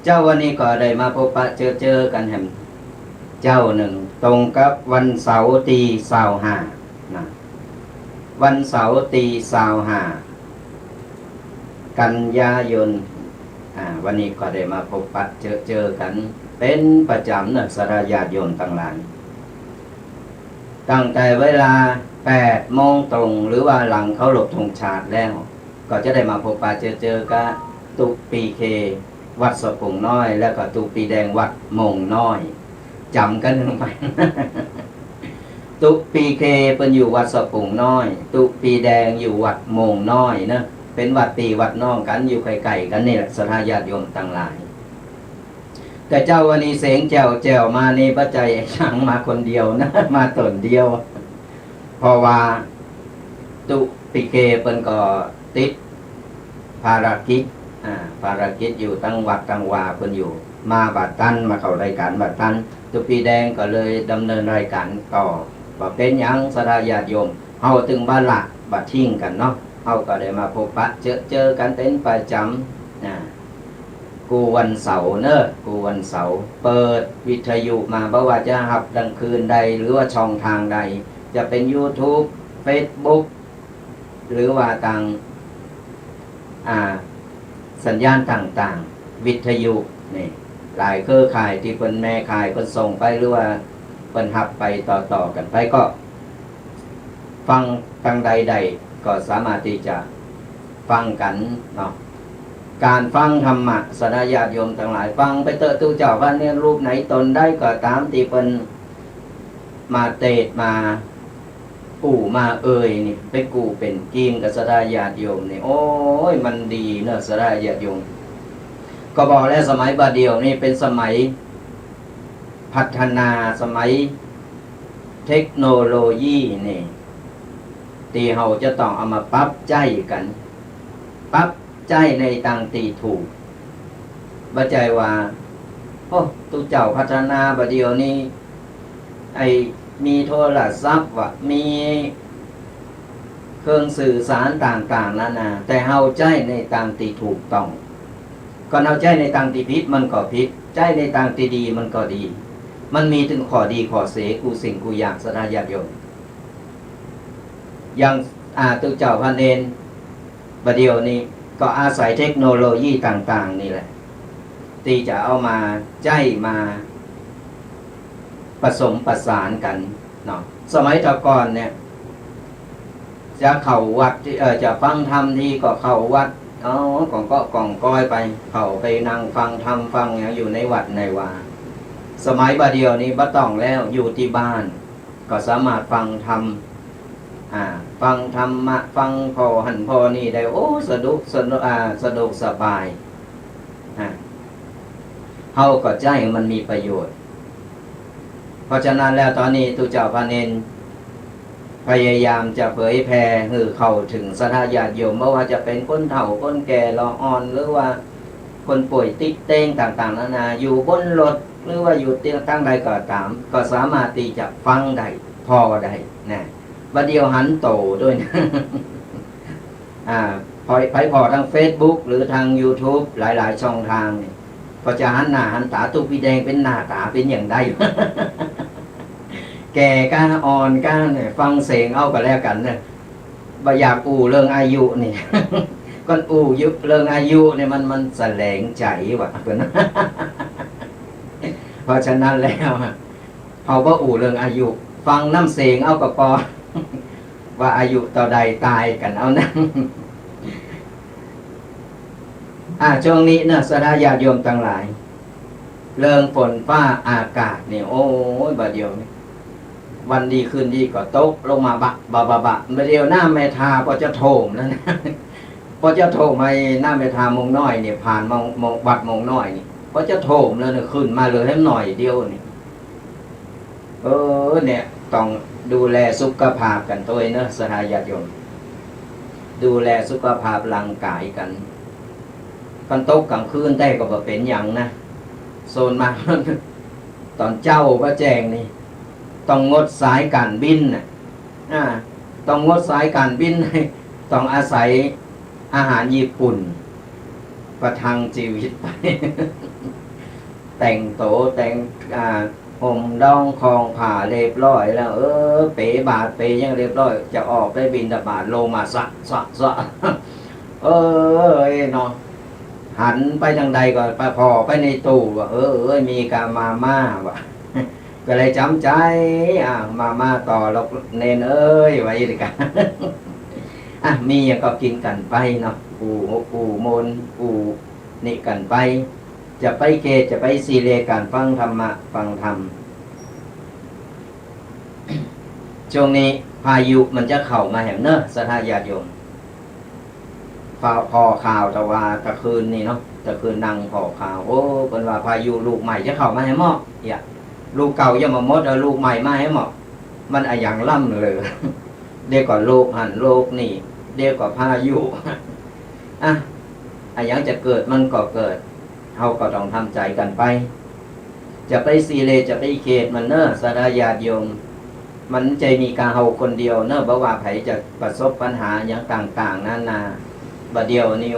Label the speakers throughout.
Speaker 1: เจ้าวันนี้ก็ได้มาพบปะเจอกันแห่งเจ้าหนึ่งตรงกับวันเสาร์ตี25นะวันเสาร์ตี25กันยายนวันนี้ก็ได้มาพบปะเจอกันเป็นประจำนะสรญาติโยมทั้งหลายตั้งแต่เวลา8 โมงตรงหรือว่าหลังเขาหลบธงชาติแล้วก็จะได้มาพบปะเจอกับตุกปีเควัดสะพุงน้อยแล้วก็ตุกปีแดงวัดมงน้อยจำกันลงไป ตุกปีเคเป็นอยู่วัดสะพุงน้อยตุกปีแดงอยู่วัดมงน้อยเนะเป็นวัดปีวัดน้องกันอยู่ไกลๆกันนี่แหละสถาญาติโยมทั้งหลายแต่เจ้าวันนี้เสงแจวมานี่ปัจจัยช่างมาคนเดียวนะ มาตนเดียวเพราะว่าตุปิเกเปิ้นก็ติดภารกิจอยู่ตั้งวัดตั้งวาเปิ้นอยู่มาบัดตันมาเข้ารายการบัดตันตุปีแดงก็เลยดำเนินรายการต่อว่าเป็นหยังสถาญาติโยมเฮาถึงบ้านละบัดทิ้งกันเนาะเฮาก็ได้มาพบปะเจอกันเป็นประจำกูวันเสาร์เนอะกูวันเสาร์เปิดวิทยุมาบ่ว่าจะหับดังคืนใดหรือว่าช่องทางใดจะเป็น YouTube Facebook หรือว่าต่างสัญญาณต่างๆวิทยุนี่หลายเครือข่ายที่เป็นแม่ข่ายเป็นส่งไปหรือว่าเป็นหับไปต่อกันไปก็ฟังทางใดๆก็สามารถที่จะฟังกันเนาะการฟังธรรมะสดาญาติโยมทั้งหลายฟังไปเตอตู้เจ้าว่าเนี่ยรูปไหนตนได้ก็ตามที่เป็นมาเตดมามานี่ไปกูเป็นกีมกับสดาญาติโยมนี่โอ้ยมันดีเนอะสดาญาติโยมก็บอกแล้วสมัยบาเดียวนี่เป็นสมัยพัฒนาสมัยเทคโนโลยีนี่ที่เราจะต้องเอามาปรับใจกันปรับใจในต่างตีถูกบัจจัยว่าโอ้ตู้เจ้าพัฒนาบาเดียวนี่มีโทรศัพท์มีเครื่องสื่อสารต่างๆนานาแต่เฮาใจในต่างตีถูกต้องก็เฮาใจในต่างตีผิดมันก็ผิดใจในต่างตีดีมันก็ดีมันมีถึงข้อดีข้อเสียกูสิ่งกูอยากสถาญาติโยมอย่างตู้เจ้าพระเนรบัดเดียวนี้ก็อาศัยเทคโนโลยีต่างๆนี่แหละที่จะเอามาใจมาผสมประสานกันเนาะสมัยก่อนเนี่ยจะเข้าวัดจะฟังธรรมที่ก็เข้าวัดก่องก้อยไปเข้าไปนั่งฟังธรรมฟังอยู่ในวัดในวาสมัยบาเดียวนี้บ่ต้องแล้วอยู่ที่บ้านก็สามารถฟังธรรมฟังธรรมะฟังพอหันพอนี่ได้โอ้สะดวกสบายเฮาก็ใจมันมีประโยชน์เพราะฉะนั้นแล้วตอนนี้ตุเจ้าพระเนรพยายามจะเผยแผ่ให้เข้าถึงสถาญาติโยมไม่ว่าจะเป็นคนเฒ่าคนแก่ละอ่อนหรือว่าคนป่วยติดเต้งต่างๆนานาอยู่บนรถหรือว่าอยู่ที่ตั้งใดก็ตามก็สามารถที่จะฟังได้พอได้นะบัดเดียวหันโตด้วยนะพอทาง Facebook หรือทาง YouTube หลายๆช่องทางนี่ก็จะหันหน้าหันตาตุกปีแดงเป็นหน้าตาเป็นอย่างใด แก่ก้าอ่อนก้าเนี่ยฟังเสียงเอาก็แล้วกันเนี่ยบ่อยากเรื่องอายุนี่ ก็ยุเรื่องอายุเนี่ยมันแสลงใจว่ะ เพราะฉะนั้นแล้วเขาบ่เรื่องอายุฟังน้ำเสียงเอาก็พอ ว่าอายุต่อใดตายกันเอานะ ช่วงนี้นะสถาญาติโยมทั้งหลายเรื่องฝนฟ้าอากาศเนี่ยโอ้ยบาเดียวนี่วันดีคืนดีก็ตกลงมาบะบาเดียวหน้าเมทาพอจะโถมแล้วนะ พอจะโถมไปหน้าเมทามงน้อยเนี่ยผ่านมงวัดมงน้อยนี่พอจะโถมแล้วเนี่ยขึ้นมาเลยให้หน่อยเดียวนี่เนี่ยต้องดูแลสุขภาพกันตัวเนอะสถาญาติโยมดูแลสุขภาพร่างกายกันกันตกกลางคืนได้ก็บ่เป็นอย่างนะโซนมา ตอนเจ้าพระแจงนี่ต้องงดสายการบินต้องงดสายการบิน ต้องอาศัยอาหารญี่ปุ่น ประทังชีวิตไป แต่งโตแต่งห่มดองคองผ่าเรียบร้อยแล้วเป๋บาทเป๋ยังเรียบร้อยจะออกไปบิณฑบาตลงมาสะ เนาะหันไปทางใดก็ไปพอไปในตู้ว่ามีกามาม่าวะ ก็เลยจำใจมาม่าต่อเราเนนไว้ดีกัน มีก็กินกันไปเนาะปูมนปูนี่กันไปจะไปเกตจะไปซีเรการฟังธรรมะฟังธรรม ช่วงนี้พายุมันจะเข้ามาแห่งเนอะสัทธาญาติโยมพอข่าวแต่ว่าตะคืนนี่เนาะตะคืนนั่งพอข่าวเป็นว่าพายุลูกใหม่จะเข้ามาให้หมอลูกเก่ายังมาหมดลูกใหม่มาให้หมอมันอย่างล่ำเลย เดี๋ยวก็โลกหันโลกนี่เดี๋ยวก็พายุ อย่างจะเกิดมันก็เกิดเราก็ต้องทำใจกันไปจะไปซีเลจะไปเขตมันเนอะสัทธาญาติโยมมันใจมีการเฮาคนเดียวเนอะบ่ว่าไผจะประสบปัญหาอย่างต่างๆนานาบัดเดียวนี่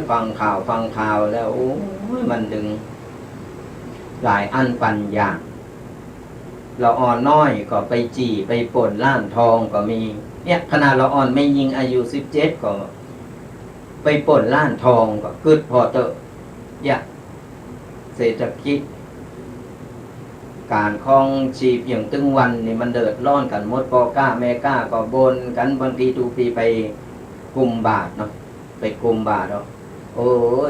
Speaker 1: ฟังข่าวแล้วมันดึงหลายอันปัญญาเราอ่อนน้อยก็ไปจี่ไปป่นล้านทองก็มีเนี่ยขนาดเราอ่อนไม่ยิงอายุ17ก็ไปป่นล้านทองก็กึดพอเตอะเศรษฐกิจการคลองชีพอย่างตึงวันนี่มันเดือดร้อนกันหมดพ่อกล้าแม่กล้าก็บนกันบางทีตูปีไปกุมบาทเนาะไปกุมบาทเนาะ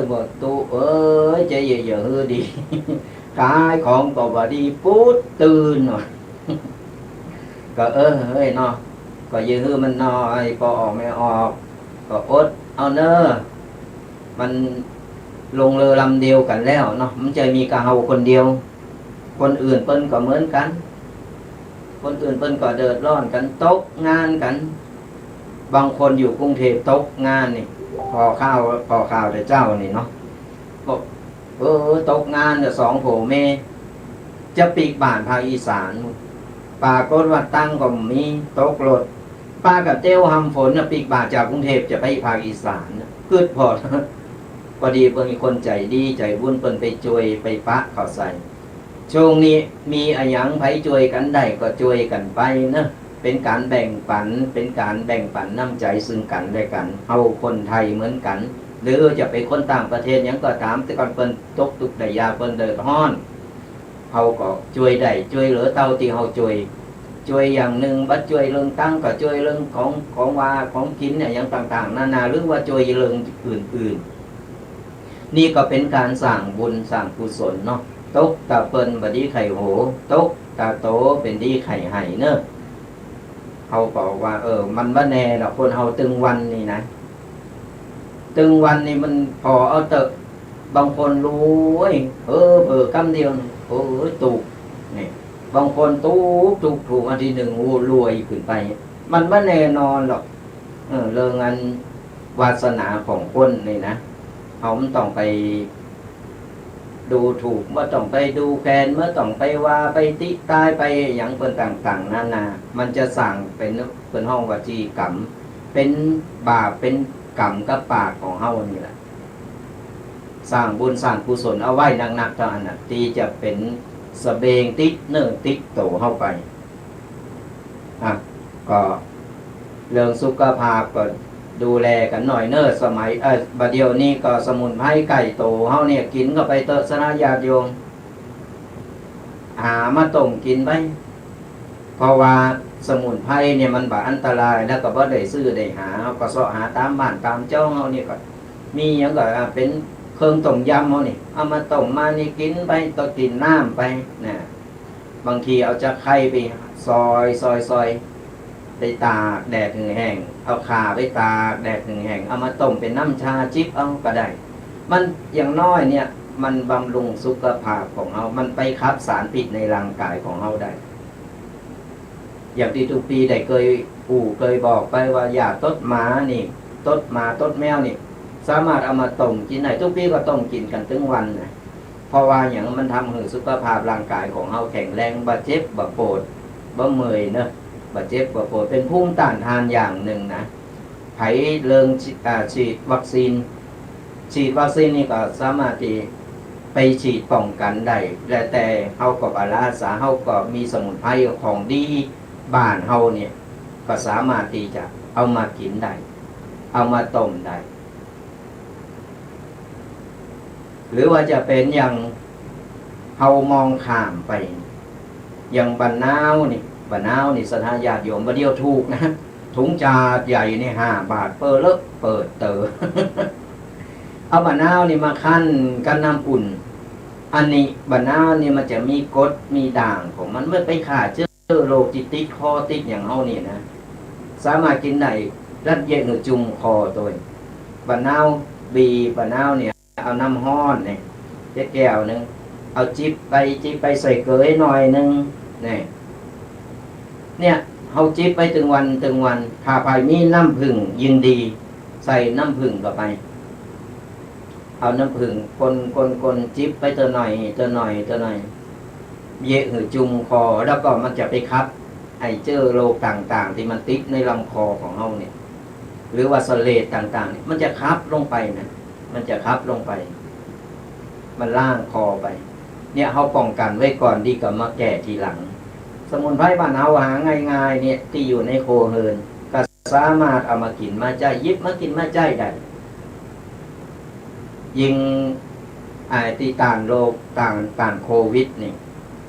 Speaker 1: บ่ตู้ใจเยอะๆดี ขายของก็บ่ดีปุ๊ดตื่นหน่อย ก็เนาะก็เยอะมันน้อยพอออกไม่ออกก็อดเอาเนอะมันลงเรือลำเดียวกันแล้วเนาะมันจะมีกะเฮาคนเดียวคนอื่นเปิ้นก็เหมือนกันคนอื่นเปิ้นก็เดือดร้อนกันตกงานกันบางคนอยู่กรุงเทพตกงานนี่พอข้าวแต่เจ้านี่เนาะบอกตกงานเดี๋ยว2 โผเมจะปีกบ้านภาคอีสานปากฏว่าตั้งก็มีตกรถป้ากับเจ้าหำฝนปีกบ้านจากกรุงเทพจะไปภาคอีสานกึดพอดีเพิ่นมีคนใจดีใจบุญเพิ่นไปช่วยไปปะเขาใส่ช่วงนี้มีอะหยังไผช่วยกันได้ก็ช่วยกันไปเนอะเป็นการแบ่งปันน้ำใจซึ่งกันและกันเฮาคนไทยเหมือนกันหรือจะไปคนต่างประเทศหยังก็ตามแต่ก่อนเพิ่นตกทุกข์ได้ยากเพิ่นเดือดร้อนเฮาก็ช่วยได้ช่วยเหลือเท่าที่เฮาช่วยอย่างหนึ่งบัดช่วยเรื่องตั้งก็ช่วยเรื่องของว่าของกินเนี่ยอย่างต่างๆนานาหรือว่าช่วยเรื่องอื่นๆนี่ก็เป็นการสร้างบุญสร้างกุศลเนาะตกตาเปิ้นบดีไข่โหตกตาโตเป็นดีไข่ไห่เนอะเขาบอกว่ามันบ่แน่ดอกคนเฮาตึงวันนี่นะตึงวันนี่มันพอเอาเตอะบางคนรู้กำเดียวตูกนี่บางคนถูกอันที่1รวยขึ้นไปมันบ่แน่นอนหรอกเรื่องอันวาสนาของคนนี่นะเขามันต้องไปดูถูกเมื่อต้องไปดูแคลนเมื่อต้องไปว่าไปติตายไปอย่างเป็นต่างๆนานามันจะสั่งเป็นห้องวจีกรรมเป็นบาปเป็นกรรมกับปากของเฮานี่แหละสร้างบุญสร้างกุศลเอาไว้หนักๆเท่านั้นที่จะเป็นสเบงติดติดโตเข้าไปก็เรื่องสุขภาพก็ดูแลกันหน่อยเนอะสมัยบัดเดียวนี้ก็สมุนไพรไก่โตเฮาเนี่ยกินก็ไปเตอะสนะญาติโยมหามาต้มกินไปเพราะว่าสมุนไพรเนี่ยมันบ่อันตรายแล้วก็บ่ได้ซื้อได้หาเฮาก็เสาะหาตามบ้านตามเจ้าเฮานี่ก็มีหยังก็เป็นเครื่องต้มยำเฮานี่เอามาต้มมานี่กินไปก็กินน้ำไปนะบางทีเอาจะไข่ไปซอยไปตากแดดถึงแห้งเอาข่าไปตากแดดถึงแห้งเอามาต้มเป็นน้ำชาจิบเอาก็ได้มันอย่างน้อยเนี่ยมันบำรุงสุขภาพของเรามันไปขับสารพิษในร่างกายของเราได้อย่างที่ทุกปีได้เคยบอกไปว่าอย่าต้นหมานี่ต้นหมาต้นแมวนี่สามารถเอามาต้มกินได้ทุกปีก็ต้มกินกันถึงวันนะเพราะว่าอย่างมันทำให้สุขภาพร่างกายของเราแข็งแรงบ่เจ็บบ่ปวดบ่เมื่อยเนอะบ่เจ็บบ่ปวดเป็นภูมิต้านทานอย่างหนึ่งนะไผเริงฉีดวัคซีน ฉีดวัคซีนนี่ก็สามารถที่ไปฉีดป้องกันได้และแต่เฮาก็บาลาสาเฮาก็มีสมุนไพรของดีบ้านเฮาเนี่ยก็สามารถที่จะเอามากินได้เอามาต้มได้หรือว่าจะเป็นอย่างเฮามองข้ามไปอย่างบรรนาวนี่บรรนาวนี่สถานญาติโยมบ่เดียวถูกนะถุงจาดใหญ่นี่5 บาทเปิดเลอะเปิดเตอ เอาบรรนาวนี่มาคั่นกันน้ำอุ่นอันนี้บรรนาวนี่มันจะมีกรดมีด่างของมันเมื่อไปขาดเชื้อโรคติดคอติดอย่างเฮานี่นะสามารถกินได้รัดเย็นหรือจุ่มคอตัวบรรนาวบีบรรนาวเนี่ยเอาน้ำห้อนเนี่ยแก้วนึงเอาจิบไปใส่เกลือหน่อยนึงเนี่ยเอาจิบไปถึงวันถ้าภายมีน้ำผึ้งยิ่งดีใส่น้ำผึ้งเข้าไปเอาน้ำผึ้งคนจิบไปเติมหน่อยเยอะหือจุ่มคอแล้วก็มันจะไปคับไอเจอโรคต่างๆที่มันติดในลำคอของเฮาเนี่ยหรือว่าสเลดต่างๆเนี่ยมันจะคับลงไปนะมันจะคับลงไปมันล่างคอไปเนี่ยเขาป้องกันไว้ก่อนดีกว่ามาแก่ทีหลังสมุนไพรบ้านเฮาหาง่ายๆเนี่ยที่อยู่ในโคเฮินก็สามารถเอามากินมาใจยิบมากินมาใจได้ยิงที่ต่างโรคต่างโควิดนี่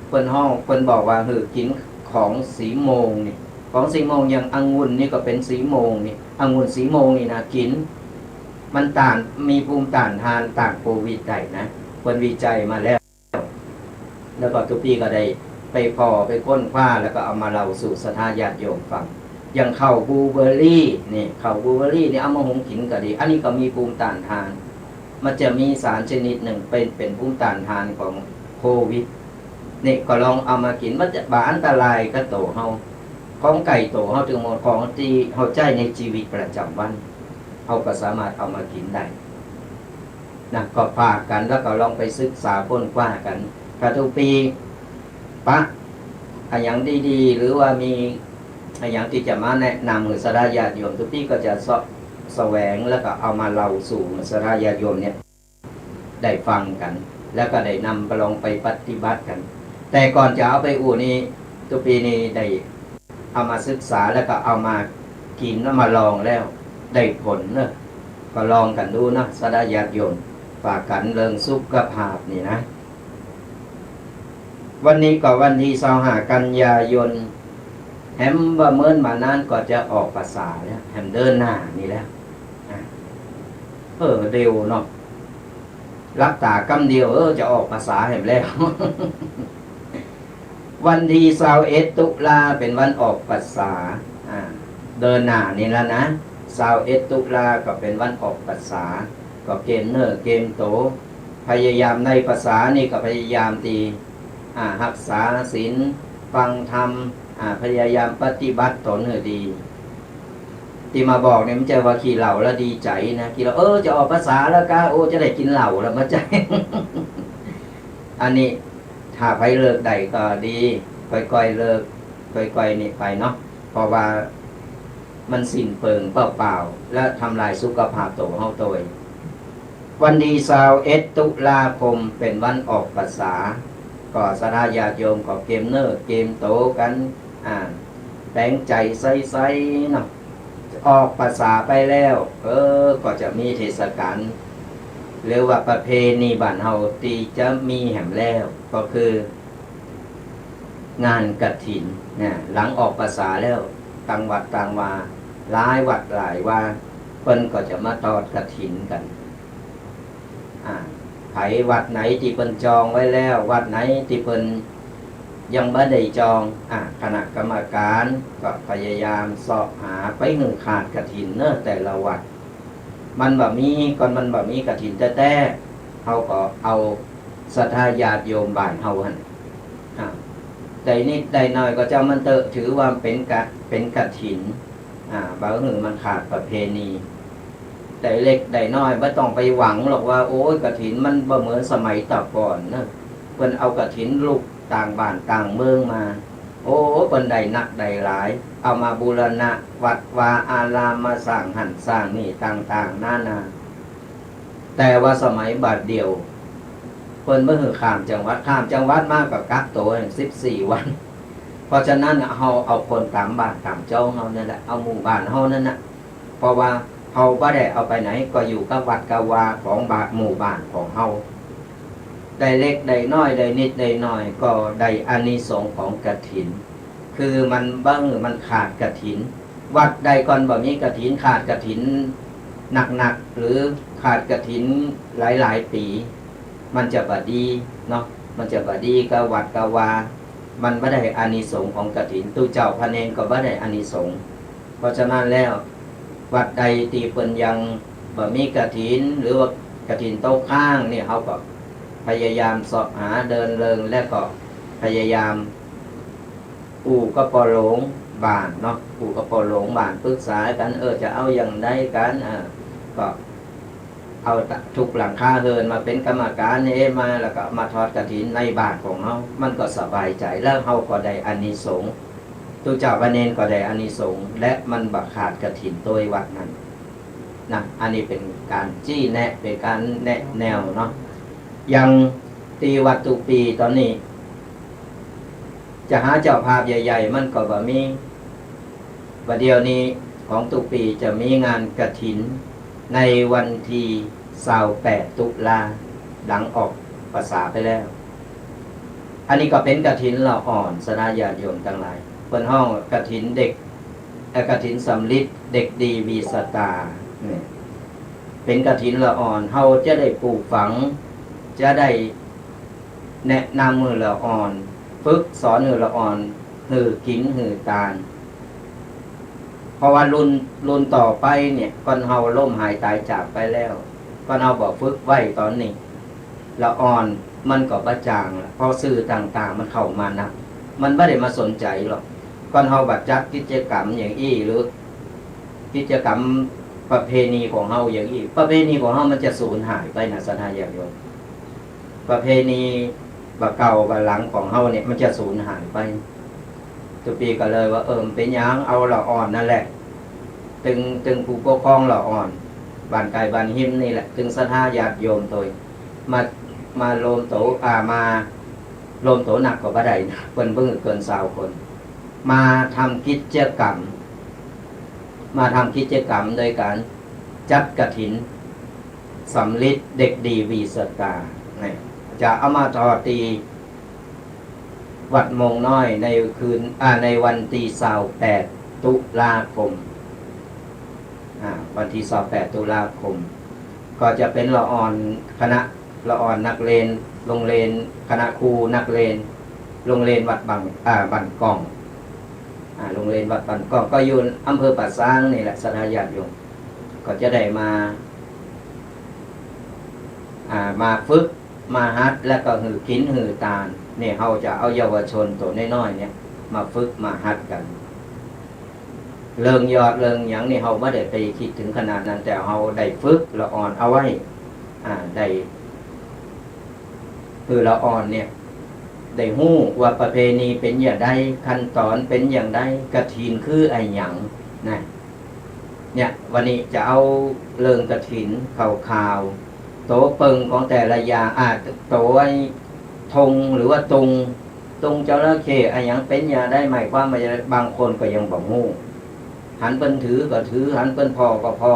Speaker 1: เพิ่นบอกว่ากินของสีโมงนี่ของสีโมงอย่างองุ่นนี่ก็เป็นสีโมงนี่องุ่นสีโมงนี่นะกินมันต้านมีภูมิต้านทานต่างโควิดได้นะคนวิจัยมาแล้วก็ทุกปีก็ได้ไปค้นคว้าแล้วก็เอามาเล่าสู่สถาญาติโยมฟังอย่างข้าวบลูเบอร์รี่นี่ข้าวบลูเบอร์รี่นี่เอามาหุงกินก็ดีอันนี้ก็มีภูมิต้านทานมันจะมีสารชนิดหนึ่งเป็นภูมิต้านทานของโควิดนี่ก็ลองเอามากินมันจะบาอันตรายกับโตเฮาของไก่โตเฮาถึงหมดของที่เฮาใช้ในชีวิตประจำวันเฮาก็สามารถเอามากินได้นะก็ฝากกันแล้วก็ลองไปศึกษาค้นคว้ากันถ้าทุกปีปะอย่างดีๆหรือว่ามีอย่างที่จะมาแนะนำหรือสาญาติโยมทุกปีก็จะแสวงแล้วก็เอามาเล่าสู่สาญาติโยมเนี่ยได้ฟังกันแล้วก็ได้นำไปลองไปปฏิบัติกันแต่ก่อนจะเอาไปนี่ทุกปีนี้ได้เอามาศึกษาแล้วก็เอามากินแล้วมาลองแล้วได้ผลเนอะก็ลองกันดูนะสาญาติโยมฝากกันเรื่องสุขภาพนี่นะวันนี้ก็วันที่25 กันยายนแฮมว่าเมื่อมานานก็จะออกภาษาแล้วแฮมเดินหน้านี่แล้วเร็วเนาะรับตากำเดียวจะออกภาษาแฮมแล้ว วันที่21 ตุลาเป็นวันออกภาษาเดินหน้านี่แล้วนะ21 ตุลาก็เป็นวันออกภาษาก็เกมเนอร์เกมโตพยายามในภาษานี่ก็พยายามตีรักษาศีลฟังธรรมพยายามปฏิบัติตนให้ดีที่มาบอกเนี่ยมันจะว่าขี่เหล่าแล้วดีใจนะขี่เหล่าจะออกภาษาแล้วก็จะได้กินเหล่าแล้วมาใจ อันนี้ถ้าไปเลิกใดก็ดีค่อยๆเลิกค่อยๆนี่ไปเนาะเพราะว่ามันสิ้นเปลืองเปล่าๆและทำลายสุขภาพตัวเฮาตัววันที่21 ตุลาคมเป็นวันออกภาษาก็สถาญาติโยมก็เกมเนอร์เกมโตกันแต่งใจใสๆเนาะออกภาษาไปแล้วก็จะมีเทศกาลหรือว่าประเพณีบ้านเฮาที่จะมีแห่มแล้วก็คืองานกฐินเนี่ยหลังออกภาษาแล้วต่างวัดต่างวาหลายวัดหลายว่าเพิ่นก็จะมาทอดกฐินกันไผวัดไหนที่เพิ่นจองไว้แล้ววัดไหนที่เพิ่นยังบ่ได้จองคณะกรรมการก็พยายามสอบหาไปเงินขาดกฐินเนอะแต่ละวัดมันบ่มีกฐินแต่เฮาก็เอาศรัทธาญาติโยมบ้านเฮาหั่นแต่นิดได้น้อยก็เจ้ามันถือว่าเป็นกฐินบางหนึ่งมันขาดประเพณีแต่เล็กได้น้อยไม่ต้องไปหวังหรอกว่าโอ้ยกฐินมันบ่เหมือนสมัยแต่ก่อนเนอะเพิ่นเอากฐินลูกต่างบ้านต่างเมืองมาโอ้เพิ่นได้นักได้หลายเอามาบูรณะวัดวาอารามมาสร้างหันสร้างนี่ต่างๆนานา แต่ว่าสมัยบาทเดียวเพิ่นบ่ฮือข้ามจังหวัดมากกับกักตัว14 วันเพราะฉะนั้นเฮาเอาคนตามบ้านตามเจ้าเฮานั่นแหละเอาหมู่บ้านเฮานั่นน่ะเพราะว่าเฮาบ่ได้เอาไปไหนก็อยู่กับวัดกับวาของบ้านหมู่บ้านของเฮาได้เล็กได้น้อยได้นิดได้น้อยก็ได้อานิสงส์ของกฐินคือมันมันขาดกฐินวัดใดก่อนบ่มีกฐินขาดกฐินหนักๆหรือขาดกฐินหลายๆปีมันจะบ่ดีเนาะมันจะบ่ดีกับวัดกับวามันบ่ได้อานิสงส์ของกฐินตู้เจ้าพระเนรก็บ่ได้อานิสงส์เพราะฉะนั้นแล้ววัดใดที่เพิ่นยังบ่มีกฐินหรือว่ากฐินโต๊ะข้างนี่เฮาก็พยายามสอบหาเดินเริงและก็พยายามก็ปอหลงบ้านเนาะก็ปอหลงบ้านปรึกษากันจะเอาอย่างใดกันก็เอาทุกหลังคาเฮินมาเป็นกรรมการนี่มาแล้วก็มาทอดกฐินในบ้านของเฮามันก็สบายใจแล้วเฮาก็ได้อานิสงส์ตู้เจ้าพระเนรก็ได้อานิสงส์และมันบ่ขาดกฐินโดยวัดนั้นนะอันนี้เป็นการจี้แนะเป็นการแนะแนวเนาะยังตีวัดตุปีตอนนี้จะหาเจ้าภาพใหญ่ๆมันก็บ่มีประเดี๋ยวนี้ของตุปีจะมีงานกฐินในวันที่28 ตุลาหลังออกภาษาไปแล้วอันนี้ก็เป็นกฐินละอ่อนสนาญาติโยมทั้งหลายเพิ่นห้องกฐินเด็กกฐินสำลิดเด็กดีมีสตาเนี่ยเป็นกฐินละอ่อนเฮาจะได้ปลูกฝังจะได้แนะนำมือละอ่อนฝึกสอนมือละอ่อนหือกินหือตาลเพราะว่ารุ่นต่อไปเนี่ยก่อนเฮาล้มหายตายจากไปแล้วก่อนเฮาบอกฝึกไว้ตอนนี้ละอ่อนมันก็บ่จางละเพราะสื่อต่างๆมันเข้ามานักมันไม่ได้มาสนใจหรอกก่อนเฮาบัดจักกิจกรรมอย่างอี้หรือกิจกรรมประเพณีของเฮาอย่างอี้ประเพณีของเฮามันจะสูญหายไปนะสนาญาติโยมประเพณีบะเก่าบะหลังของเฮาเนี่ยมันจะสูญหายไปตุปีก็เลยว่าเป็นหยังเอาละอ่อนนั่นแหละตึงผู้ปกครองละอ่อนบ้านไก่บ้านหิมนี่แหละตึงสถาญาติโยมตัวมาโลมโตมาโลมโตหนักกว่าบ่ได้นะเพิ่งเกิน20 คนมาทำกิจกรรมโดยการจัดกฐินสำลิดเด็กดีวีสตาเนี่ยจะเอามาทอดตีวัดมงน้อยในคืนในวันที่28 ตุลาคมวันที่28 ตุลาคมก็จะเป็นละอ่อนคณะละอ่อนนักเรียนโรงเรียนคณะครูนักเรียนโรงเรียนวัดบันกองโรงเรียนวัดบันกองก็อยู่อำเภอป่าซางนี่แหละสถาญาติโยมก็จะได้มาฝึกมาฮัดแล้วก็หือกินหือตาลเนี่ยเขาจะเอาเยาวชนตัวน้อยๆเนี่ยมาฝึกมาฮัดกันเรื่องยอดเรื่องอย่างนี้เขาไม่ได้ไปคิดถึงขนาดนั้นแต่เขาได้ฝึกละอ่อนเอาไว้ได้คือละอ่อนเนี่ยได้ฮู้ว่าประเพณีเป็นอย่างใดขั้นตอนเป็นอย่างใดกฐินคือไอ้หยังนะเนี่ยวันนี้จะเอาเรื่องกฐินข่าวโตเปิงของแต่ละอย่างโตไว้ธงหรือว่าตุงจระเข้ไอ้หยังเป็นอย่างได้หมายความว่าบางคนก็ยังบ่ฮู้หันเปิ้นถือก็ถือหันเปิ้นพอก็พอ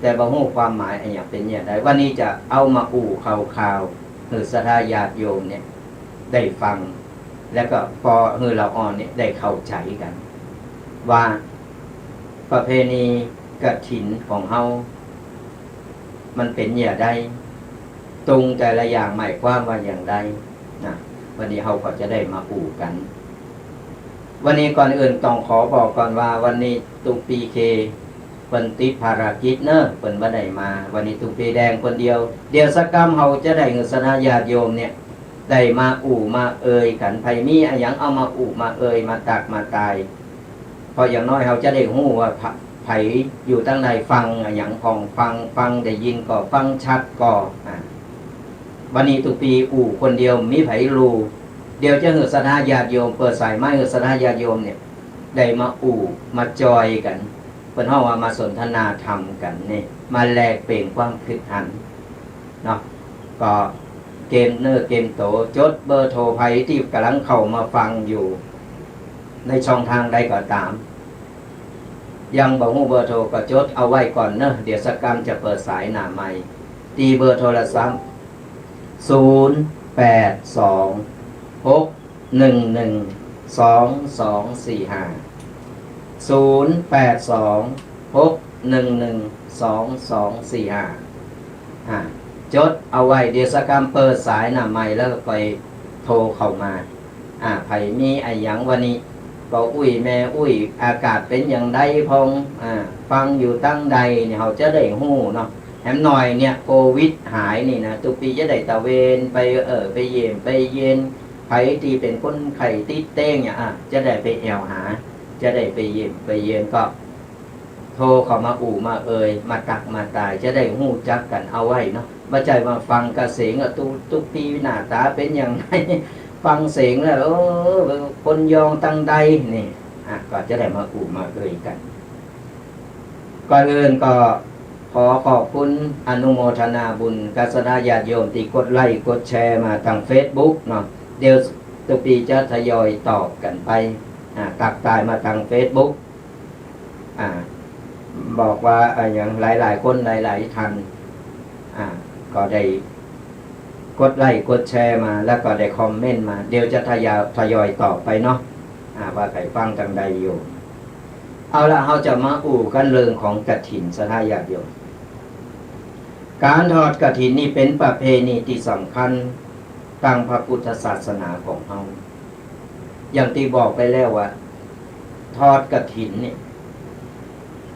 Speaker 1: แต่บ่ฮู้ความหมายไอ้หยังเป็นอย่างใดวันนี้จะเอามาข่าวคือสถาญาติโยมเนี่ยได้ฟังแล้วก็พอเราอ่อนเนี่ยได้เข้าใจกันว่าประเพณีกฐินของเฮามันเป็นอย่างใดตรงแต่ละอย่างหมายความว่าอย่างใดนะวันนี้เฮาก็จะได้มาอู่กันวันนี้ก่อนอื่นต้องขอบอกก่อนว่าวันนี้ตุกปีเคเพิ่นติดภารกิจเนอะเพิ่นบ่ได้มาวันนี้ตุกปีแดงคนเดียวสักกรรมเฮาจะได้เงินสนาญาติโยมเนี่ยได้มาอู่มาเอ่ยกันไผมีอะหยังเอามาอู่มาเอ่ยมาตักมาตายพออย่างน้อยเฮาจะได้ฮู้ว่าไผอยู่ตั้งใดฟังอะหยังของฟังได้ยินก็ฟังชัดก็วันนี้ตุกปีอู่คนเดียวมีไผรู้เดี๋ยวจะเฮือสนาญาติโยมเปิดสายไม้เฮือสนาญาติโยมเนี่ยได้มาอู่มาจอยกันเพิ่นเฮาว่ามาสนทนาธรรมกันนี่มาแลกเปลี่ยนความคิดเห็น เนาะก็เกมเนอร์เกมโตจดเบอร์โทรภัยที่กำลังเข้ามาฟังอยู่ในช่องทางใดก็ตามยังบอกฮู้เบอร์โทรก็จดเอาไว้ก่อนเนอะเดี๋ยวสักกรรมจะเปิดสายหน้าใหม่ตีเบอร์โทรศัพท์0826112245จดเอาไว้เดี๋ยวสักกรรมเปิดสายหน้าใหม่แล้วไปโทรเข้ามาไผมีไอ้หยังวันนี้ก็อุ้ยแม่อุ้ยอากาศเป็นอย่างใดพงฟังอยู่ตั้งใดเนี่ยเขาจะได้ฮู้เนาะแถมหน่อยเนี่ยโควิดหายนี่นะทุกปีจะได้ตะเวนไปไปเยี่ยมไปเย็นไผที่เป็นคนไข้ติดเต้งเนี่ยจะได้ไปแอวหาจะได้ไปเยี่ยมไปเย็นก็โทรเข้ามามามาตักมาตายจะได้ฮู้จักกันเอาไว้เนาะมาใจมาฟังกระเสียงทุกปีหน้าตาเป็นอย่างไรฟังเสียงแล้วคนยองตั้งใดนี่ก็จะได้มามากันก่อนอื่นก็ขอขอบคุณอนุโมทนาบุญกัสนาญาติโยมที่กดไลค์กดแชร์มาทาง Facebook เนาะเดี๋ยวตุปีจะทยอยตอบกันไปตักตายมาทาง Facebook บอกว่าอย่างหลายคนหลายท่านก็ได้กดไลค์กดแชร์มาแล้วก็ได้คอมเมนต์มาเดี๋ยวจะทยอยตอบไปเนาะว่าใครฟังจังใดอยู่เอาละเราจะมากันเรื่องของกฐินสถาญาติโยมการทอดกฐินนี่เป็นประเพณีที่สำคัญทางพระพุทธศาสนาของเราอย่างที่บอกไปแล้วว่าทอดกฐินเนี่ย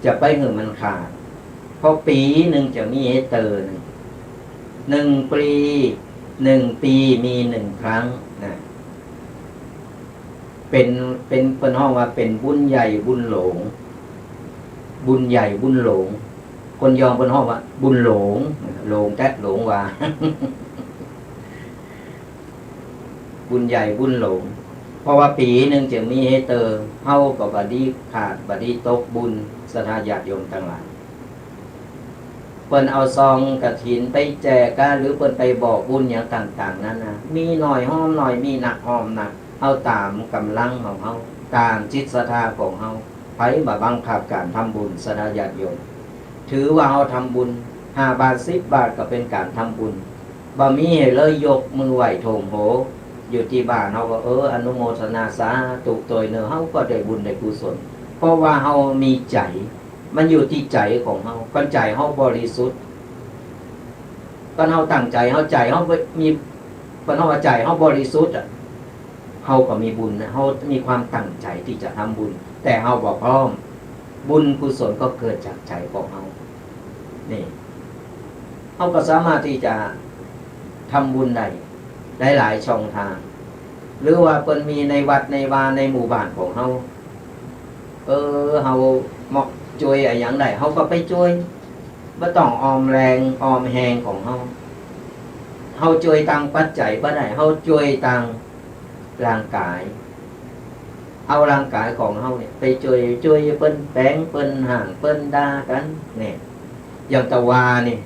Speaker 1: จะไปเหื่อมันขาดเพราะปีหนึ่งจะมีเตอร์หนึ่งปีมีหนึ่งครั้งนะเป็นห้องว่าเป็นบุญใหญ่บุญหลงบุญใหญ่บุญหลงคนยอมเป็นห้องว่าบุญหลงหลงแท้หลงว่า บุญใหญ่บุญหลงเพราะว่าปีหนึ่งจะมีเฮเตอร์เฮากับบดีขาดบดีตกบุญศรัทธาญาติโยมทั้งหลายเปิ้นเอาซองกฐินไปแจกกันหรือเปิ้นไปบอกบุญอย่างต่างๆนั้นนะมีหน่อยห้อมหน่อยมีหนักห้อมหนักเอาตามกำลังของเฮาตามจิตศรัทธาของเฮาไผมาบังคับการทำบุญศรัทธาญาติโยมถือว่าเฮาทำบุญ5 บาท10 บาทก็เป็นการทำบุญบ่มีเลยยกมือไหว้โถมโหอยู่ที่บ้านเฮาก็อนุโมทนาสาธุตัวเนอเฮาก็ได้บุญได้กุศลเพราะว่าเฮามีใจมันอยู่ที่ใจของเฮากันใจเฮาบริสุทธิ์กันเฮาตั้งใจเฮาใจเฮามีกันเฮาว่าใจเฮาบริสุทธิ์เฮาก็มีบุญนะเฮามีความตั้งใจที่จะทำบุญแต่เฮาบ่พร้อมบุญกุศลก็เกิดจากใจของเฮานี่เฮาก็สามารถที่จะทำบุญได้หลายช่องทางหรือว่าเพิ่นมีในวัดในวาในหมู่บ้านของเฮาเฮาเหมาะช่วยอย่างใดเฮาก็ไปช่วยบ่ต้องออมแรงออมแหงของเฮาช่วยทางปัจจัยบ่ได้เฮาช่วยทางร่างกายเอาร่างกายของเฮาเนี่ยไปช่วยเปิ้นแปลงเปิ้นห่างเปิ้นด่ากันเนี่ยอย่างตะวานี่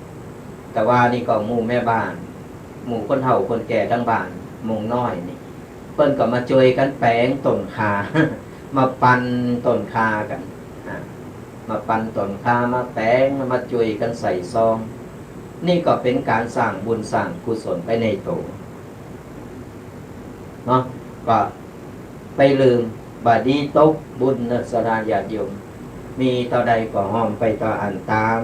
Speaker 1: ก็หมู่แม่บ้านหมู่คนเฒ่าคนแก่ทั้งบ้านหมู่น้อยนี่เปิ้นก็มาช่วยกันแปลงต้นคา มาปั่นต้นคากันมาปั่นต้นคามาแปลงมาช่วยกันใส่ซองนี่ก็เป็นการสร้างบุญสร้างกุศลไปในตัวเนาะก็ไปลืมบาดีตกบุญศรัทธาญาติโยมมีต่อใดก็ห้อมไปต่ออันตาม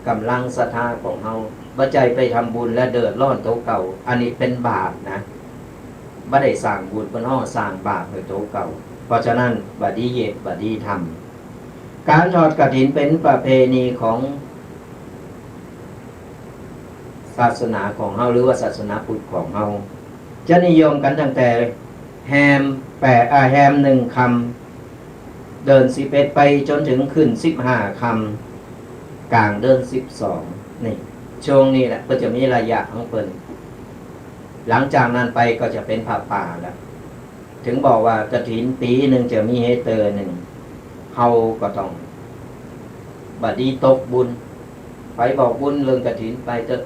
Speaker 1: กำลังศรัทธาของเฮาบ่ใจไปทำบุญและเดือดร้อนโตเก่าอันนี้เป็นบาปนะบ่ได้สร้างบุญเพิ่นฮ้อสร้างบาปให้โตเก่าเพราะฉะนั้นบาดีเยบาดีทำการทอดกฐินเป็นประเพณีของศาสนาของเฮาหรือว่าศาสนาพุทธของเฮาจะนิยมกันตั้งแต่แฮม1 คำเดิน11ไปจนถึงขึ้น15 คำกลางเดิน12นี่ช่วงนี้แหละก็จะมีระยะของเพิ่นหลังจากนั้นไปก็จะเป็นผ้าป่าแล้วถึงบอกว่ากฐินปีหนึ่งจะมีเฮเตอร์หนึ่งเฮาก็ต้องบัดนี้ตกบุญไปบอกบุญเรื่องกฐินไปเถอะ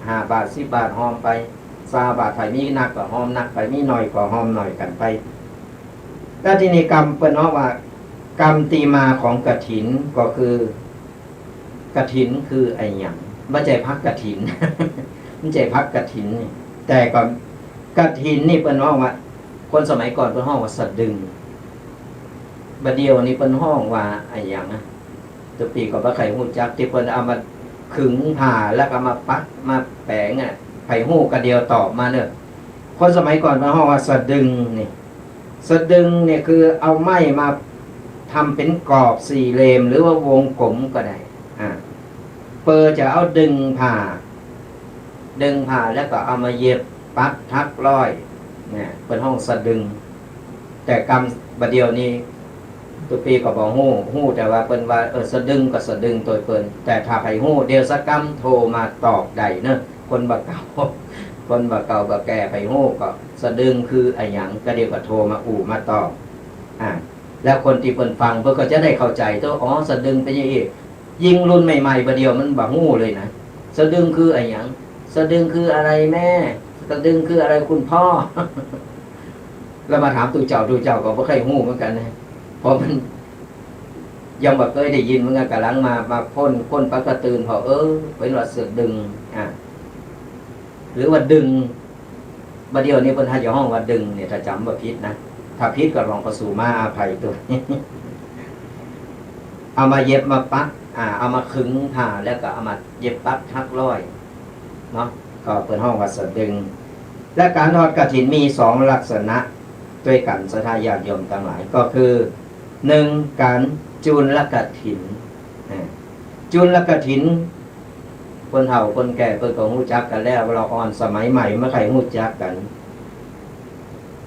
Speaker 1: 5 บาท 10 บาทหอมไป20 บาทไผมีนักก็หอมนักไปมีน้อยก็หอมน้อยกันไปแล้วทีนี้กรรมเปิ้นเนาะว่ากรรมตีมาของกฐินก็คือกฐินคือไอ้หยังบ่ใช่พักกฐิน ไม่ใช่พักกฐินนี่แต่ก่อนกฐินนี่เปิ้นว่าคนสมัยก่อนเปิ้นฮ้องว่าสะดึงบัดเดียวนี้เปิ้นฮ้องว่าไอ้หยังนะตัวปีก็บ่ใครฮู้จักที่เปิ้นเอามาขึงผ้าแล้วก็มาปักมาแปะไผฮู้กะเดียวตอบมาเด้อคนสมัยก่อนเปิ้นฮ้องว่าสะดึงนี่สะดึงเนี่ยคือเอาไม้มาทำเป็นกรอบสี่เหลี่ยมหรือว่าวงกลมก็ได้เปิดจะเอาดึงผ้าแล้วก็เอามาเย็บปักทักร้อยเนี่ยเป็นห้องสะดึงแต่กรรมบัดเดียวนี้ตัวปีก็บอกฮู้แต่ว่าเป็นว่าสะดึงก็สะดึงตัวเปิ้นแต่ถ้าไปฮู้เดียวสักกรรมโทรมาตอบใดเนอะคนบ่เก่าบ่แก่ไปฮู้ก็สะดึงคือไอ้หยังก็เดียวก็โทรมามาตอบแล้วคนที่เปิ้นฟังเพิ่นก็จะได้เข้าใจตัวสะดึงเป็นยังไงยิ่งรุ่นใหม่ๆบัดเดียวมันบ่ฮู้เลยนะสะดึงคือไอ้หยังสะดึงคืออะไรแม่สะดึงคืออะไรคุณพ่อ แล้วมาถามตู่เจ้าก็บ่เคยฮู้เหมือนกันนะเพราะมันยังบ่เคยได้ยินเหมือนกันกำลังมาพ่นปากกระตื่นพอเป็นว่าสะดึงหรือว่าดึงบัดเดียวนี้เพิ่นหาอยู่ห้องว่าดึงเนี่ยถ้าจำบ่ผิดนะถ้าผิดก็ลองประสูมาอภัยตัวเอามาเย็บมาปักเอามาขึงผ้าแล้วก็เอามาเย็บปักทักร้อยเนาะก็เปิดห้องวัดสะดึงและการทอดกฐินมี2 ลักษณะด้วยกันศรัทธาญาติโยมทั้งหลายก็คือ1การจุลกฐินจุลกฐินคนเฒ่าคนแก่เพิ่นก็ฮู้จักกันแล้วเราอ่อนสมัยใหม่เมื่อใครฮู้จักกัน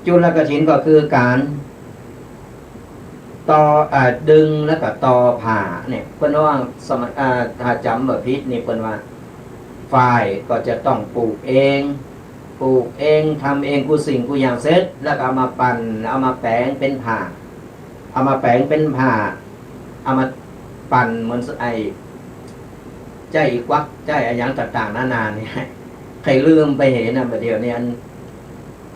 Speaker 1: จุลกฐินก็คือการต่อดึงแล้วก็ต่อผ่าเนี่ยเพิ่นว่าสมัยถ้าจำบ่ผิดนี่เพิ่นว่าฝ่ายก็จะต้องปลูกเองทำเองกูสิ่งกูอย่างเสร็จแล้วก็เอามาปั่นเอามาแปลงเป็นผ้าเอามาแปลงเป็นผ้าเอามาปั่นเหมือนไอ้ใจกวักใจอะไรอย่างต่างๆนานาเนี่ยใครลืมไปเห็นนะประเดี๋ยวนี้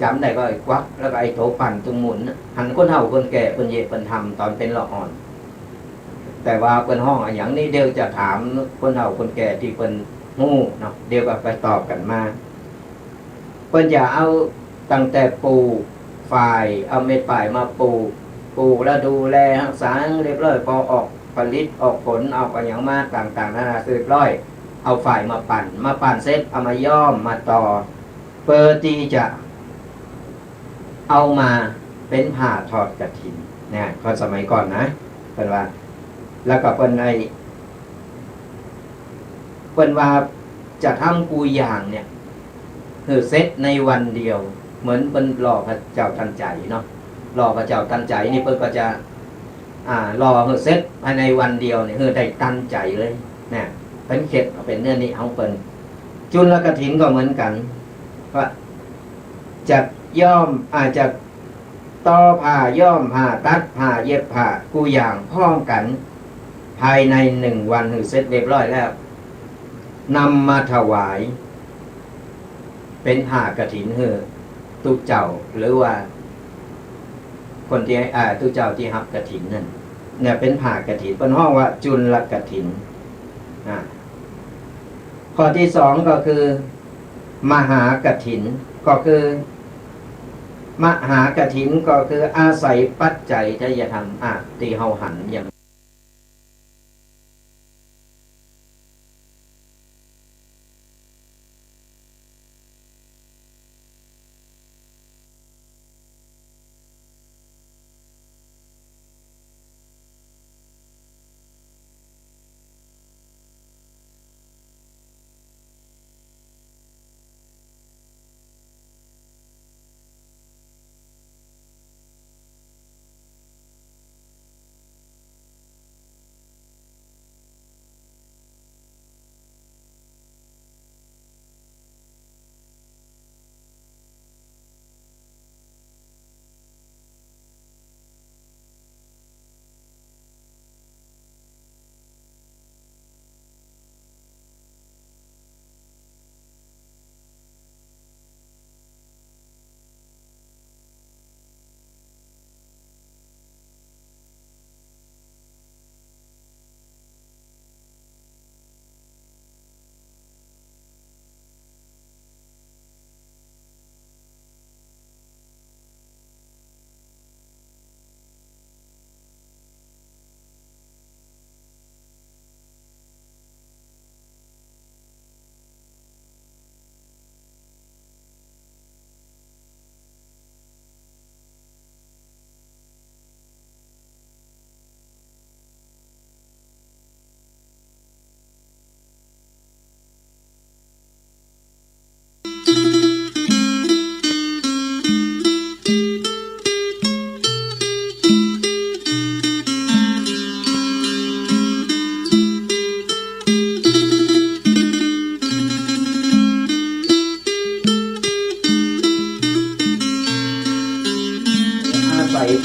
Speaker 1: จำได้ก็ไอ้กวักแล้วก็ไอ้โถปั่นตรงหมุนหันคนเฒ่าคนแก่คนเย็บคนทำตอนเป็นละอ่อนแต่ว่าเป็นห้องอย่างนี้เดี๋ยวจะถามคนเฒ่าคนแก่ที่เป็นงูเนาะเดี๋ยวก็ไปตอบกันมาเพิ่นจะเอาตั้งแต่ปลูกฝ่ายเอาเม็ดฝ่ายมาปลูกแล้วดูแลรักษาเรียบร้อยพอออกผลิตออกผลเอาไปอย่างมากต่างๆนานาเรียบร้อยเอาฝ่ายมาปั่นเสร็จเอามาย้อมมาต่อเพื่อที่จะเอามาเป็นผ้าทอดกฐินเนี่ยคนสมัยก่อนนะเป็นว่าแล้วก็เป็นว่าจะทำกูอย่างเนี่ยคือเซตในวันเดียวเหมือนเป็นรอพระเจ้าทันใจเนาะรอพระเจ้าทันใจนี่เพิ่นก็จะรอเซตภายในวันเดียวเนี่ยได้ตั้งใจเลยเนี่ยเป็นเข็ดเป็นเนื้อนี้เอาเปิ้นจุลกฐินก็เหมือนกันว่าจะย่อมจะต่อผ้าย่อมผ้าตัดผ้าเย็บผ้ากูอย่างพร้อมกันภายใน1 วันเสร็จเรียบร้อยแล้วนำมาถวายเป็นผ้ากฐินตุเจ้าหรือว่าคนที่ตุเจ้าที่รับกฐินนั่นเนี่ยเป็นผ้ากฐินเป็นห้องว่าจุลกฐินข้อที่2ก็คือมหากฐินก็คือมหากฐินก็คืออาศัยปัจจัยทายธรรมที่เฮาหันอย่าง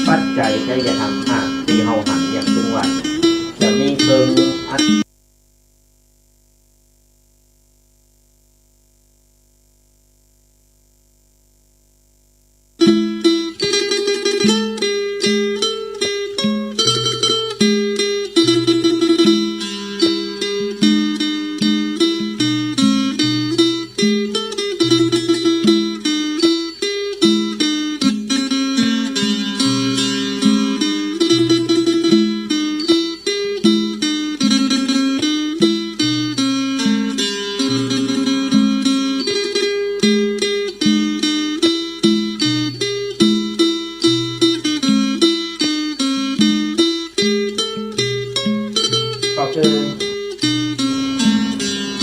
Speaker 1: ปัจจัยใช้จะทำที่เฮาหันอย่างถึงวันจะมีเกิงก็คือ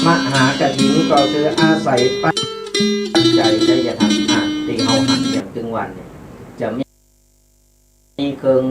Speaker 1: มหากฐินก็คืออาศัยปัจจัยใช้จะทำที่เฮาหันอย่างถึงวันจะมีเกิง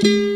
Speaker 1: อ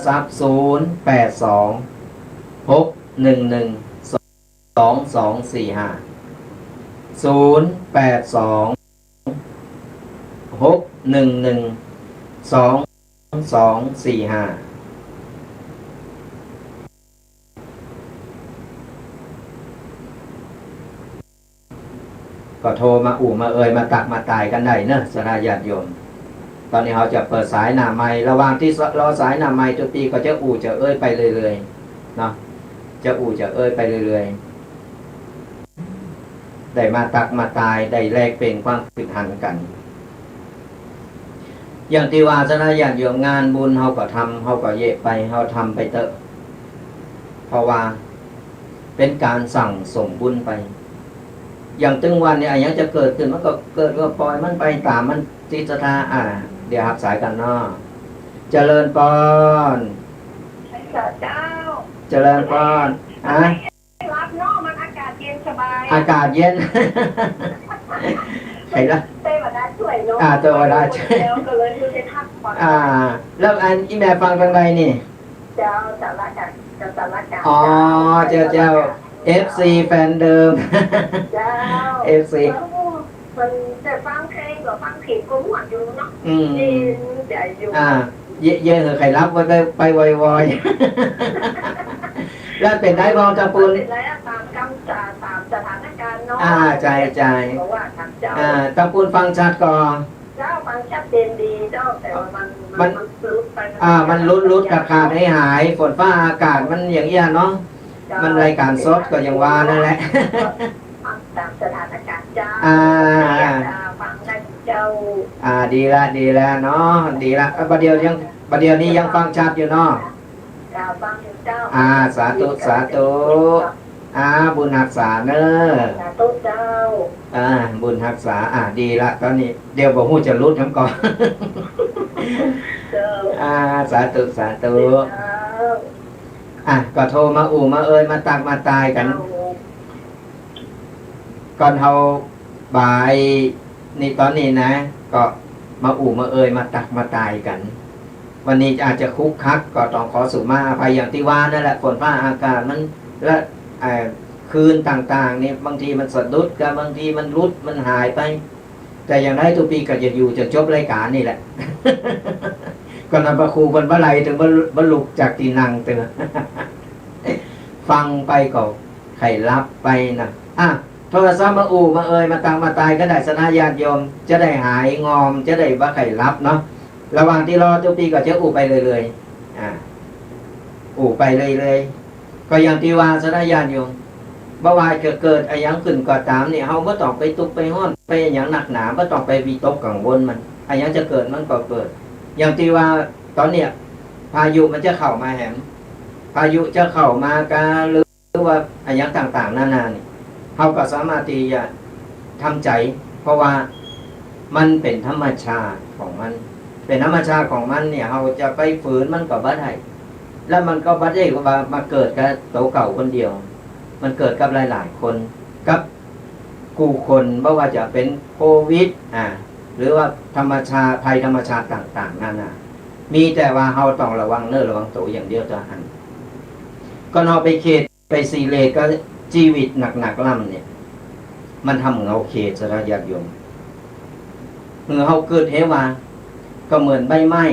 Speaker 1: ศัพท์0826112245ก็โทรมามามาตักมาตายกันได้เนอะสนาญาติโยมตอนนี้เขาจะเปิดสายหน้าไม้ระหว่างที่รอสายหน้าไม้ทุกทีก็จะจะไปเรื่อยๆเนาะจะจะไปเรื่อยๆได้มาตักมาตายได้แลกเป็นความผิดหันกันอย่างที่ว่าสนาญาติโยมงานบุญเขาก็ทำเขาก็เยะไปเขาทำไปเถอะเพราะว่าเป็นการสั่งส่งบุญไปอย่างตึงวันเนี่ยอย่างจะเกิดขึ้นมันก็เกิดก็ปล่อยมันไปตามมันจิตตาเดี๋ยวหับสายกันเนาะเจริญปอน
Speaker 2: เจ้า
Speaker 1: เจริญปอน
Speaker 2: รับเนาะมันอากาศเย็นสบาย
Speaker 1: อากาศเย็นใครละ
Speaker 2: เต้มาได้ช่วยเนาะ
Speaker 1: ตัวได้ช่วย
Speaker 2: ก็เลยคือจะทักฟัง
Speaker 1: แล้วอันอีแม่ฟังทางใดนี่
Speaker 2: เจ้าสารกัดสารกัด
Speaker 1: อ๋อเจ้าFC แฟนเดิม
Speaker 2: เจ้า
Speaker 1: FC
Speaker 2: มันจะฟังเพลงหรือฟังเพลงก็หวานอยู่เนาะใหญ่อยู่
Speaker 1: เยอะๆใครรับไปวอยๆแล้วเป็นได้บองจำปุน
Speaker 2: เป็นไรตามกำตามสถานการณ์เนาะ
Speaker 1: ใจ
Speaker 2: เพราะว่าทางเจ้า
Speaker 1: จำปุนฟังชัดก่อน
Speaker 2: เจ้าฟังชัดเจนดีเจ้าแต่ว่ามันลุดไป
Speaker 1: มันลุดขาดให้หายฝนฟ้าอากาศมันอย่างเงี้ยเนาะมันรายการสดก็ยังว่านั่นแหละ
Speaker 2: ตามสถานการณ์เจ้าฟังได้เจ้า
Speaker 1: ดีละเนาะดีละประเดี๋ยวนี้ยังฟังชัดอยู่เนาะ
Speaker 2: ฟังเจ้า
Speaker 1: สาธุบุญรักษาเนอะ
Speaker 2: สาธุเจ้า
Speaker 1: บุญรักษาดีละตอนนี้เดี๋ยวบอกหูจะรุดทั้งก่อนสาธุก็โทรมามามาตักมาตายกันก่อนเฮาบ่ายนี่ตอนนี้นะก็มามามาตักมาตายกันวันนี้อาจจะคุกคักก็ต้องขอสุมาอภัยอย่างที่ว่านั่นแหละฝนฟ้าอากาศมันและคืนต่างๆนี่บางทีมันสะดุดกับบางทีมันรุดมันหายไปแต่อย่างไรทุกปีก็จะอยู่จนจบรายการนี่แหละก็นำพระครูบนบะไหลถึงบรรลุจากที่นั่งเตือฟังไปก็ใครรับไปนะโทรศัพท์มามามาตังมาตายก็ได้สนาญาติโยมจะได้หายงอมจะได้ว่าใครรับเนาะระหว่างที่รอทุกปีก็จะไปเลยไปเลยก็อย่างที่ว่าสนาญาติโยมบ่ว่าจะเกิดอะไรอย่างขึ้นก็ตามเนี่ยเฮาบ่ต้องไปตุกไปฮ้อนไปอย่างหนักหนาบ่ต้องไปวิตกกังวลมันอะไรอย่างจะเกิดมันก็เกิดอย่างที่ว่าตอนเนี้ยพายุมันจะเข้ามาแหมพายุจะเข้ามากาหรือว่าอะไรอย่างต่างๆนานานี่เฮาก็สามารถที่จะทำใจเพราะว่ามันเป็นธรรมชาติของมันเป็นธรรมชาติของมันเนี่ยเฮาจะไปฝืนมันก็บ่ได้แล้วมันก็บ่ได้ว่ามาเกิดกับโตเก่าคนเดียวมันเกิดกับหลายๆคนกับผู้คนไม่ว่าจะเป็นโควิดหรือว่าธรรมชาติภัยธรรมชาติต่างๆนั่นมีแต่ว่าเฮาต้องระวังระวังตัวอย่างเดียวเท่านั้นก็เอาไปเขตไปซีเลก็ชีวิตหนักๆล่ำเนี่ยมันทำเหมือนเอาเขตสระญาติโยมเมื่อเฮาเกิดเหตุว่าก็เหมือนใบไม้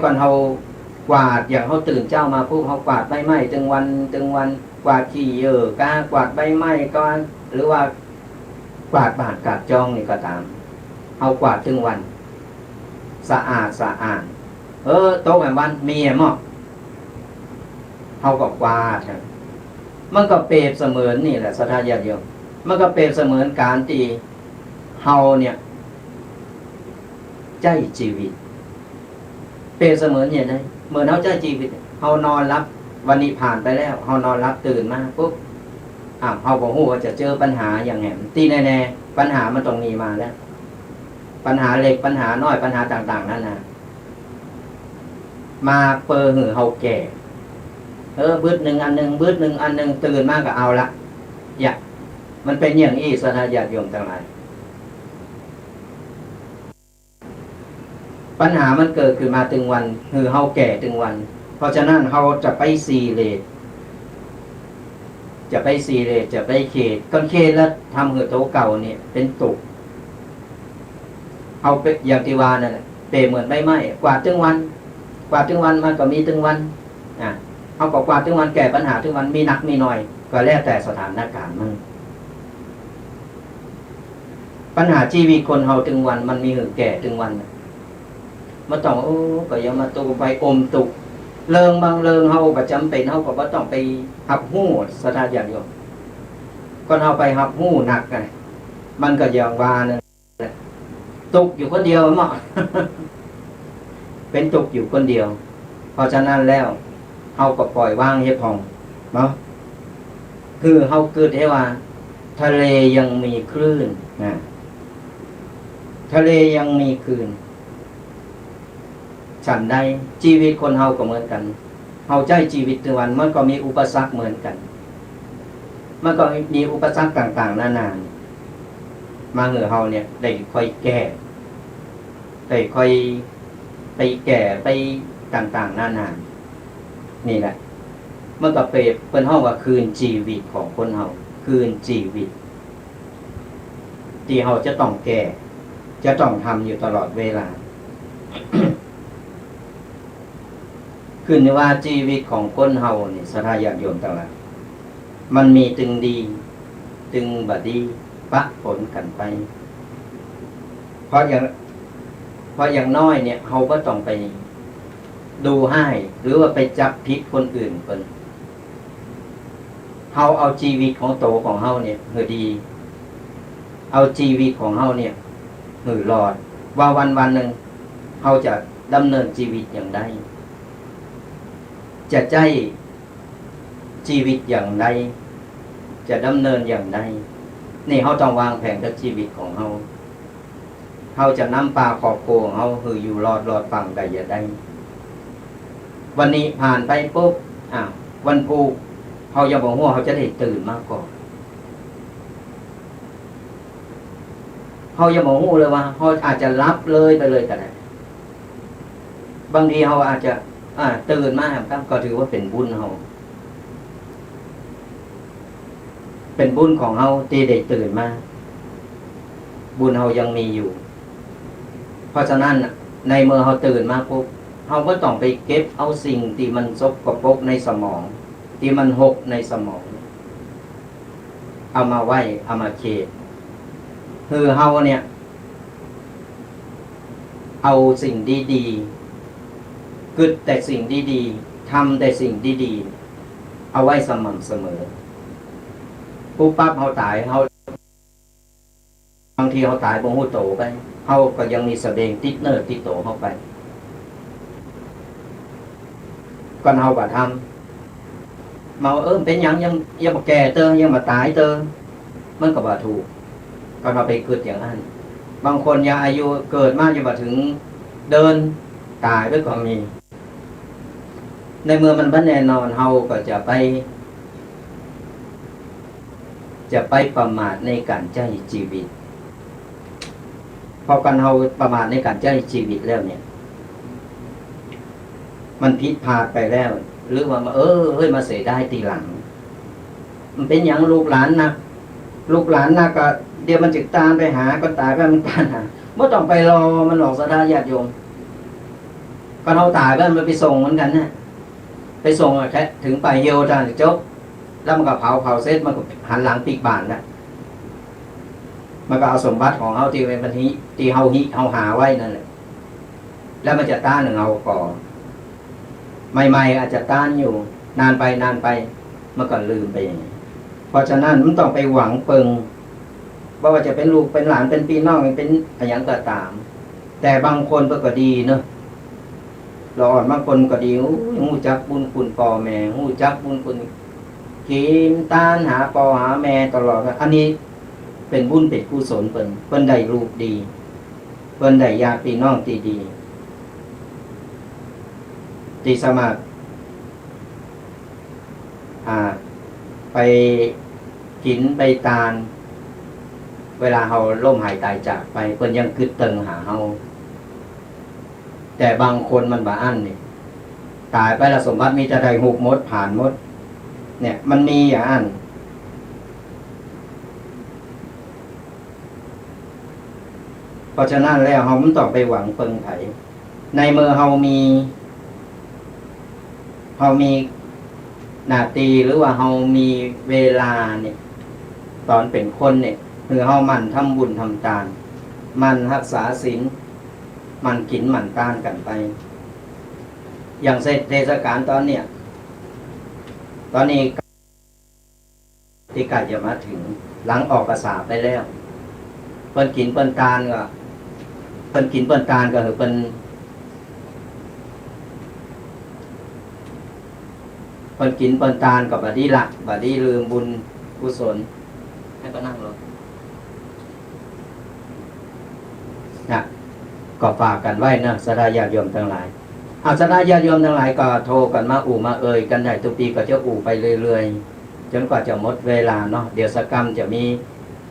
Speaker 1: ก่อนเฮากวาดอย่างเขาตื่นเจ้ามาปุ๊บเขากวาดใบไม้ตึงวันกวาดขี้กากวาดใบไม้ก็หรือว่ากวาดบาดกาดจองนี่ก็ตามเอากวาดตึงวันสะอาดโต๊ะแบบวันมีหม้อเขาก็กวาดมันก็เปรียบเสมือนนี่แหละสัทธาญาติโยมมันก็เปรียบเสมือนการที่เฮาเนี่ยใจชีวิตเปรียบเสมือนอย่างไรเมื่อเราใจชีวิตเฮานอนรับวันนี้ผ่านไปแล้วเฮานอนรับตื่นมาปุ๊บเฮาบอกว่าจะเจอปัญหาอย่างแหมตีแน่ๆปัญหามันตรงนี้มาแล้วปัญหาเล็กปัญหาน้อยปัญหาต่างๆนั่นนะมาเปอหือเฮาแก่บึ้ดหนึ่งอันหนึ่งตื่นมากก็เอาละมันเป็นอย่างนี้สัทธาญาติโยมทั้งหลาย ปัญหามันเกิดขึ้นมาถึงวันคือเฮาแก่ถึงวันเพราะฉะนั้นเฮาจะไปซีเลตจะไปซีเลตจะไปเขตก้อนเขตแล้วทำเหือโตเก่าเนี่ยเป็นตุกเฮาเป็นอย่างที่ว่านั่นแหละเปเหมือนใบไม้กวาดถึงวันกวาดถึงวันมันก็มีถึงวันเฮาก็กวาดถึงวันแก้ปัญหาถึงวันมีหนักมีน้อยก็แล้วแต่สถานการณ์มันปัญหาชีวิตคนเฮาถึงวันมันมีหือแก่ถึงวันมาต้องก็ยังมาตูไปอมตุกเลิงบางเลิงเฮาประจำเป็นเฮาก็บ่ต้องไปหับหู้สถานอย่างเดียวก่อนเฮาไปหับหู้หนักไงมันก็อย่างว่านั่นแหละตุกอยู่คนเดียวเหมาะ เป็นตุกอยู่คนเดียวเพราะฉะนั้นแล้วเฮาก็ปล่อยวางเฮ็ดพองเนาะคือเฮาเกิดให้ว่าทะเลยังมีคลื่นนะทะเลยังมีคลื่นฉันใดชีวิตคนเฮาก็เหมือนกันเฮาใจชีวิตทุกวันมันก็มีอุปสรรคเหมือนกันมันก็มีอุปสรรคต่างๆนานามาเหงื่อเฮาเนี่ยได้ค่อยแก้ได้ค่อยไปแก่ไปต่างๆนานานี่แหละมันก็เปรียบเป็นห้องว่าคืนชีวิตของคนเฮาคืนชีวิตที่เฮาจะต้องแก่จะต้องทำอยู่ตลอดเวลา ขึ้นว่าชีวิตของคนเฮานี่สถาญาติโยมทั้งหลายมันมีตึงดีตึงบดีปะปนกันไปเพราะอย่างน้อยเนี่ยเฮาก็ต้องไปดูให้หรือว่าไปจับผิดคนอื่นเพิ่นเฮาเอาชีวิตของโตของเฮาเนี่ยคือดีเอาชีวิตของเฮาเนี่ยคือรอดว่าวันๆนึงเฮาจะดำเนินชีวิตอย่างใดจะใจชีวิตอย่างใดจะดำเนินอย่างใดนี่เฮาต้องวางแผนกับชีวิตของเฮาเฮาจะนำปลาครอบครัวของเฮาคืออยู่รอดฟังได้อย่าได้วันนี้ผ่านไปปุ๊บวันพุธเฮาอย่าบอกว่าเฮาจะได้ตื่นมากกว่าเฮาอย่าบอกว่าเลยว่าเฮาอาจจะรับเลยไปเลยก็ได้บางทีเฮาอาจจะตื่นมาครับก็ถือว่าเป็นบุญเฮาเป็นบุญของเฮาที่ได้ตื่นมาบุญเฮายังมีอยู่เพราะฉะนั้นในเมื่อเฮาตื่นมาปุ๊บเฮาก็ต้องไปเก็บเอาสิ่งที่มันสกปรกในสมองที่มันหกในสมองเอามาไว้เอามาเก็บคือเฮาเนี่ยเอาสิ่งดีๆกึดแต่สิ่งดีๆทำแต่สิ่งดีๆเอาไว้สม่ำเสมอปุ๊บปั๊บเฮาตายเฮาบางทีเฮาตายบ่ฮู้โตไปเฮาก็ยังมีแสดงติดเนิร์ติดโตเข้าไปก่อนเฮาก็ทำมาเป็นหยังยังบ่แก่เตอยังบ่ตายเตอมันก็บ่ถูกก็เราไปเกิดอย่างนั้นบางคนยังอายุเกิดมากยังบ่ถึงเดินตายไปก็มีในเมื่อมันบ่แน่นอนเฮาก็จะไปประมาทในการใช้ชีวิตพอกันเฮาประมาทในการใช้ชีวิตแล้วเนี่ยมันผิดพลาดไปแล้วหรือว่าเฮ้ยมาเสียได้ทีหลังมันเป็นอย่างลูกหลานนะก็เดี๋ยวมันจึกตามไปหาก็ตายไปมันตามหาไม่ต้องไปรอมันหลอกสดาญาติโยมก็เราตายไปมันไปส่งเหมือนกันนะไปส่งแค่ถึงไปเยียวจานจบแล้วมันก็เผาเสร็จมันก็หันหลังปีกบานนะมันก็เอาสมบัติของเขาที่เป็นที่เฮาหาไว้นั่นแหละแล้วมันจะต้านหนึ่งเอาก่อใหม่ๆอาจจะต้านอยู่นานไปมันก็ลืมไปอย่างนี้เพราะฉะนั้นมันต้องไปหวังเปิงว่าจะเป็นลูกเป็นหลานเป็นพี่น้องเป็นอะไรก็ตามแต่บางคนก็ดีเนอะเราอ่อนบางคนก็ดีหูจักบุญคุณพ่อแม่หูจักบุญคุณกินตานหาพ่อหาแม่ตลอดอันนี้เป็นบุญเป็นกุศลเพิ่นได้ลูกดีเพิ่นได้ญาติพี่น้องที่ดีที่สามารถไปกินไปตานเวลาเฮาล้มหายตายจากไปเพิ่นยังคิดตึงหาเฮา แต่บางคนมันบ่อั้นนี่ตายไปแล้วสมบัติมีจะได้หุบหมดผ่านหมดเนี่ยมันมีอย่างอั้นเพราะฉะนั้นแล้วเราไม่ต้องไปหวังเพิ่งไผในเมื่อเรามีนาทีหรือว่าเรามีเวลาเนี่ยตอนเป็นคนเนี่ยคือเรามันทำบุญทำทานมันรักษาศีลมันกินมันต้านกันไปอย่างเทศกาลตอนนี้ที่ใกล้จะมาถึงหลังออกพรรษาไปแล้วเปิ้นกินเปิ้นทานก็คือเปิ้นกินเปิ้นทานกับบดีละบดีลืมบุญกุศลให้ก็นั่งรถนะก็ฝากกันไว้นะศรัทธาญาติโยมทั้งหลายศรัทธาญาติโยมทั้งหลายก็โทรกันมามาเอ่ยกันได้ทุกปีก็จะไปเรื่อยๆจนกว่าจะหมดเวลาเนาะเดี๋ยวสักกรรมจะมี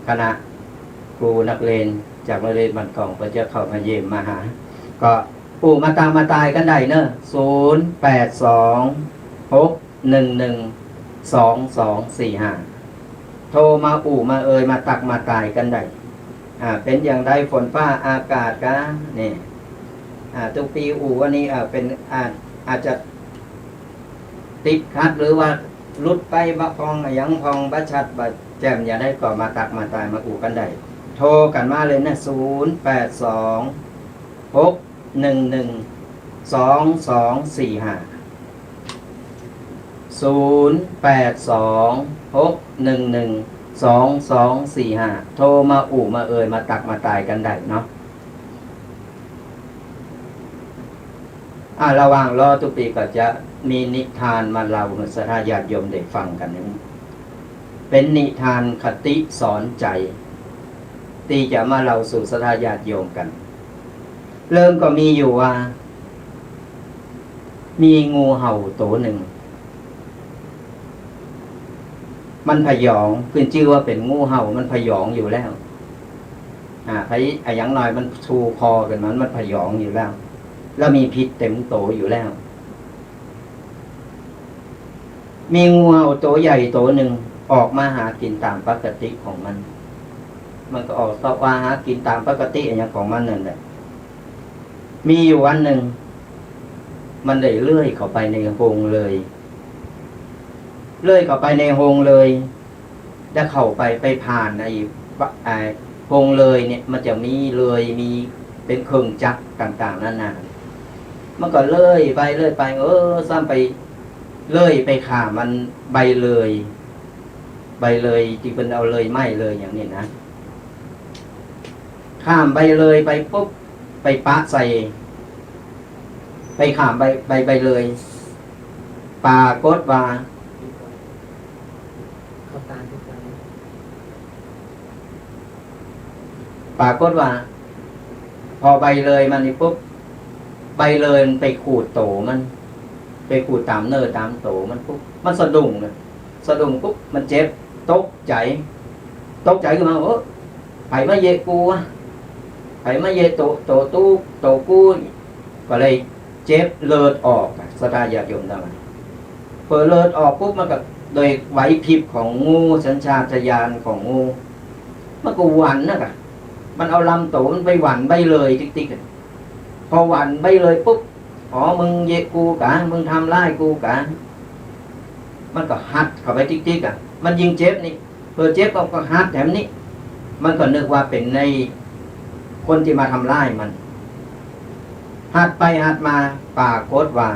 Speaker 1: คณะครูนักเรียนจากโรงเรียนบ้านกองก็จะเข้ามาเยี่ยมมาหาก็มาตามมาตายกันได้เนอะ0826112245โทรมามาเอ่ยมาตักมาตายกันได้เป็นอย่างไรฝนฟ้าอากาศกันนี่ทุกปีวันนี้เป็นอาจจะติดขัดหรือว่าลุดไปบะพองยังพองบะชัดบะแจ่มอย่าได้ก่อมาตักมาตายมากันได้โทรกันมาเลยนะ0826112245โทรมามาเอ่ยมาตักมาตายกันได้เนาะระหว่างรอทุกปีก็จะมีนิทานมาเล่าให้ศรัทธาญาติโยมได้ฟังกันนึงเป็นนิทานคติสอนใจที่จะมาเล่าสู่ศรัทธาญาติโยมกันเริ่มก็มีอยู่ว่ามีงูเห่าตัวหนึ่งมันพยองขึ้นชื่อว่าเป็นงูเห่ามันพยองอยู่แล้วอย่างน้อยมันชูคอกันมันพยองอยู่แล้วแล้วมีพิษเต็มโตอยู่แล้วมีงูเห่าตัวใหญ่ตัวหนึ่งออกมาหากินตามปกติของมันก็ออกตะว่าหากินตามปกติอย่างของมันนั่นแหละมีอยู่วันหนึ่งมันได้เลื่อยเข้าไปในโพรงเลยเข้าไปในโพรงเลยแล้วเข้าไปผ่านไอ้โพรงเลยเนี่ยมันจะมีเลยมีเป็นเครื่องจักรต่างๆนานามันก็เลื่อยไปซ้ำไปเลื่อยไปขามันใบเลยที่เป็นเอาเลยไหมเลยอย่างนี้นะข้ามใบเลยไปปุ๊บไปปะใส่ไปข้ามใบเลยปากฏว่าพอใบเลยมันนี่ปุ๊บใบเลยมันไปขูดโตมันไปขูดตามเนื้อตามโตมันปุ๊บมันสะดุ้งปุ๊บมันเจ็บตกใจขึ้นมาไผมาเยกูวะไผมาเยโตกูก็เลยเจ็บเลือดออกศรัทธาญาติโยมทั้งหลายเปิดเลือดออกปุ๊บมันก็โดยไหวพริบของงูสัญชาตญาณของงูมันก็หวั่นนะมันเอาลำโตมันไปหวั่นใบเลยติ๊กพอหวั่นใบเลยปุ๊บมึงเยกูกะมึงทำร้ายกูกะมันก็หัดเข้าไปติ๊กมันยิงเจ็บนี่เปิดเจ็บก็หัดแถมนี้มันก็นึกว่าเป็นในคนที่มาทำร้ายมันหัดไปหัดมาปากฏว่า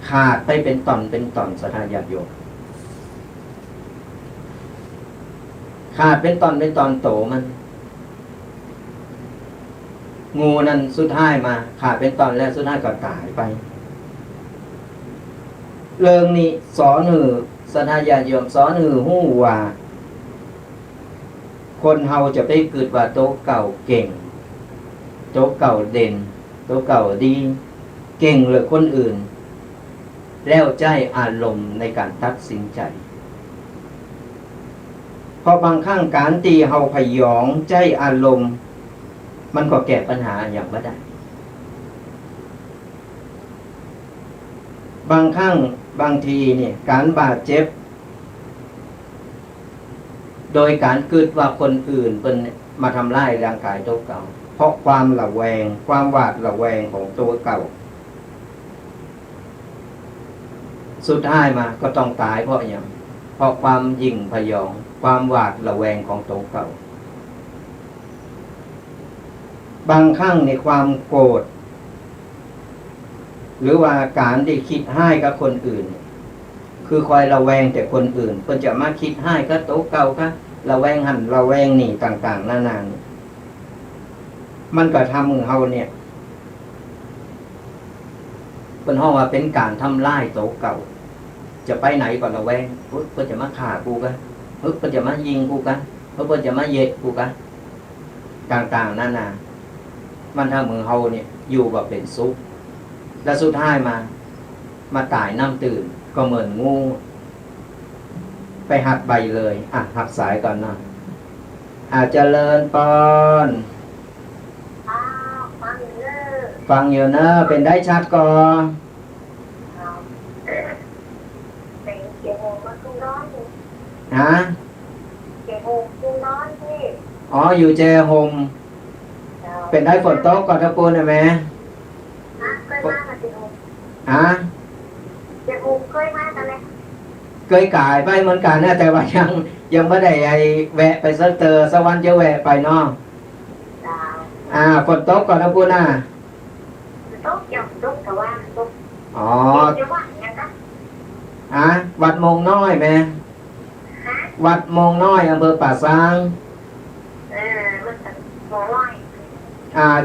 Speaker 1: ขาดไปเป็นตอนศรัทธาญาติโยมขาดเป็นตอนโตมันงูนั้นสุดท้ายมาขาดเป็นตอนแล้วสุดท้ายก็ตายไปเรื่องนี้สอนศรัทธาญาติโยมสอนฮู้ว่าคนเฮาจะไปเกิดว่าโตเก่าเก่งโตเก่าเด่นโตเก่าดีเก่งหรือคนอื่นแล้วใจอารมณ์ในการตัดสินใจพอบางครั้งการตีเฮาพยองใจอารมณ์มันก็แก้ปัญหาอย่างไม่ได้ บางครั้งบางทีเนี่ยการบาดเจ็บโดยการคิดว่าคนอื่นเป็นมาทำร้ายร่างกายตัวเก่าเพราะความระแวงความหวาดระแวงของตัวเก่าสุดท้ายมาก็ต้องตายเพราะอย่างเพราะความยิ่งพยองความหวาดระแวงของตัวเก่าบางครั้งในความโกรธหรือว่าการที่คิดให้กับคนอื่นคือคอยระแวงแต่คนอื่นเพิ่นจะมาคิดให้กับตัวเก่าค่ะระแวงหันระแวงนี่ต่างๆนานามันก็ทำให้เฮาเนี่ยเป็นห้องว่าเป็นการทำลายตัวเก่าจะไปไหนก็ระแวงเพิ่นจะมาฆ่ากูกะเพิ่นจะมายิงกูกะเพิ่นจะมาเย็ดกูกะต่างๆนานามันทำให้เฮาเนี่ยอยู่แบบเป็นสุขและสุดท้ายมาตายน้ำตื่นก็เหมือนงูไปหักใบเลยหักสายก่อนนะเจริญปอนฟังอยู่เนอะเป็นได้ชัดก่อนฮะอ๋ออยู่เจโฮมเป็นได้ฝนตกก่อนตะปูนไหมฮะเคยกายไปเหมือนกันนะแต่ว่ายังไม่ได้แวะไปสักเตอสวรรค์จะแวะไปเนาะฝนตกก่อนตะปูนน่ะอ๋อวัดมงน้อยไหมวัดมงน้อยอำเภอป่าซาง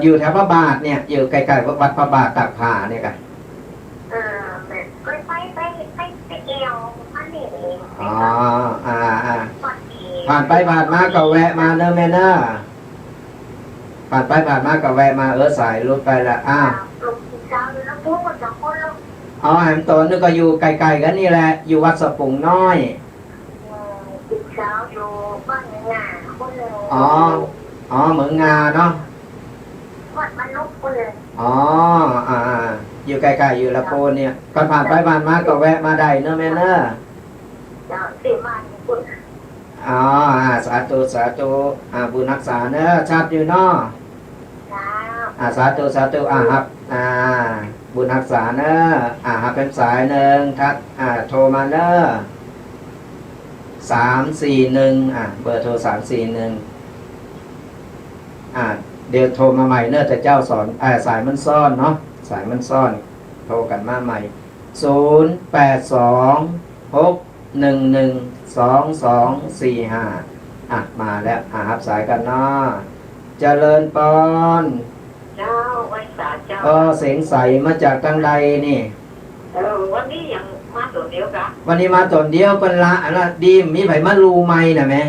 Speaker 1: อยู่แถวพระบาทเนี่ยอยู่ใกล้ๆวัดพระบาทตากผาเนี่ยกันอ๋อผ่านไปผ่านมาก็แวะมาเนอะแม่เนอะผ่านไปผ่านมาก็แวะมาสายรถไปละอ๋อแหมตนนึกก็อยู่ไกลๆกันนี่แหละอยู่วัดสปุงน้อยอ๋อเหมืองงาเนาะอ๋ออยู่ไกลๆอยู่ละโพนเนี่ยก่อนผ่านไปผ่านมาก็แวะมาได้เนอะแม่เนอะอ๋อสาธุสาธุบุญรักษาเนอะชัดอยู่เนาะสาธุสาธุครับบุญรักษาเนอะครับเป็นสายหนึ่งทักโทรมาเนอะ341เบอร์โทร341เดี๋ยวโทรมาใหม่เนอะแต่เจ้าสอนสายมันซ่อนเนาะสายมันซ่อนโทรกันมาใหม่0826112245มาแล้วรับสายกันเนาะเจริญปอน
Speaker 2: เจ้าไว้สาเจ้า
Speaker 1: เสียงใสมาจากทางใดนี่
Speaker 2: วันนี้ยังมาตัวเดียวกะ
Speaker 1: วันนี้มาตัวเดียวเป็นละดีมีไผมารูไม่น่ะแม่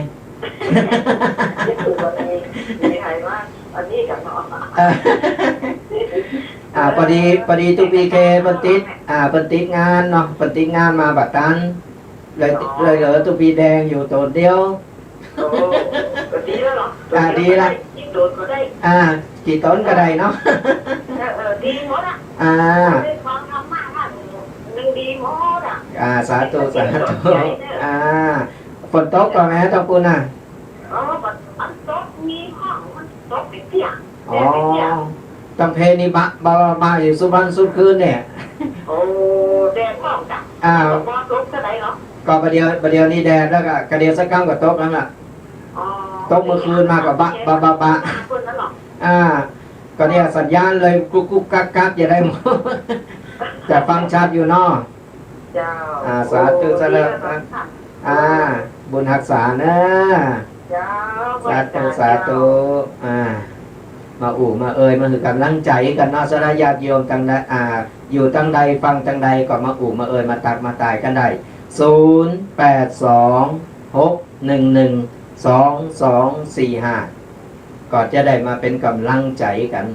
Speaker 2: มีใครว่าอันนี้กับน้อง
Speaker 1: พอดีตุปีเคปติดปติดงานเนาะปติดงานมาบัดตันเลยเหลือตุปีแดงอยู่ตัวเดียว
Speaker 2: ดีแล้วเหรอ
Speaker 1: ดีละ
Speaker 2: กี่ต้นก็ได้
Speaker 1: กี่ต้นก็ได้เนาะ
Speaker 2: ดีหมดความทำมากหนึ่งดีหมด
Speaker 1: สาธุสาธุฝนตกก่อนไหมตะปูน
Speaker 2: มันตกมีห้องมันตกเป็นเตียง
Speaker 1: ตำเพนี่บะอยู่สุพรรณสุดคืนเนี่ย
Speaker 2: แดดห้องจ้ะบ่ตกเท่าไหร่เนาะ
Speaker 1: ก็ประเดี๋ยวนี้แดดแล้วก็กระเดียวสักครั้งก็ตกแล้วล่ะตกเมื่อคืนมากับบะก็เนี่ยสัญญาณเลยกุ๊กกักอย่าได้หมดแต่ฟังชัดอยู่เนาะสาธุสาธุบุญรักษาเนอะสาธุสาธุมามามาคือกำลังใจกันเนาะสระญาติโยมตั้งใดอยู่ตั้งใดฟังตั้งใดก็มามามาตักมาตายกันได้0826112245ก็จะได้มาเป็นกำลังใจกัน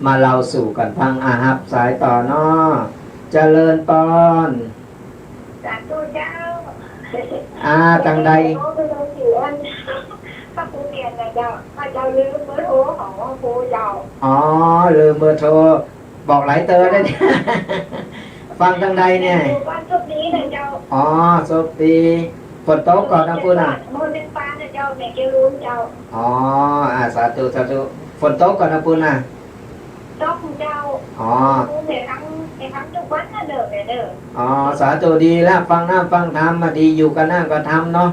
Speaker 1: มาเล่าสู่กันฟังครับสายต่อเนาะเจริญปอน
Speaker 2: สาธุเจ้า
Speaker 1: ตั้งใด
Speaker 2: ก็ผู้เรียนนะเจ้าถ้าเจ้าลืมเบอร์โทรของครูเจ้า
Speaker 1: ลืมเบอร์โทรบอกหลายเตอได้ ฟังทางใดเนี่ย
Speaker 2: บ้านสุดนี้นะเจ้า
Speaker 1: อ๋อสุปีฝนตกก่อนนะพูดน่ะ
Speaker 2: โมเป็นปลานะเจ้าแม่เกลูนเจ้า
Speaker 1: อ๋อสาธุสาธุฝนตกก่อนนะพูดน่ะ
Speaker 2: ต้องเจ้า
Speaker 1: อ๋อ
Speaker 2: ในทั้งทุกวันนะเด้อแม่เด้อ
Speaker 1: อ๋อสาธุดีแล้วฟังน้ำฟังธรรมมาดีอยู่กันนั่งก็ทำเนาะ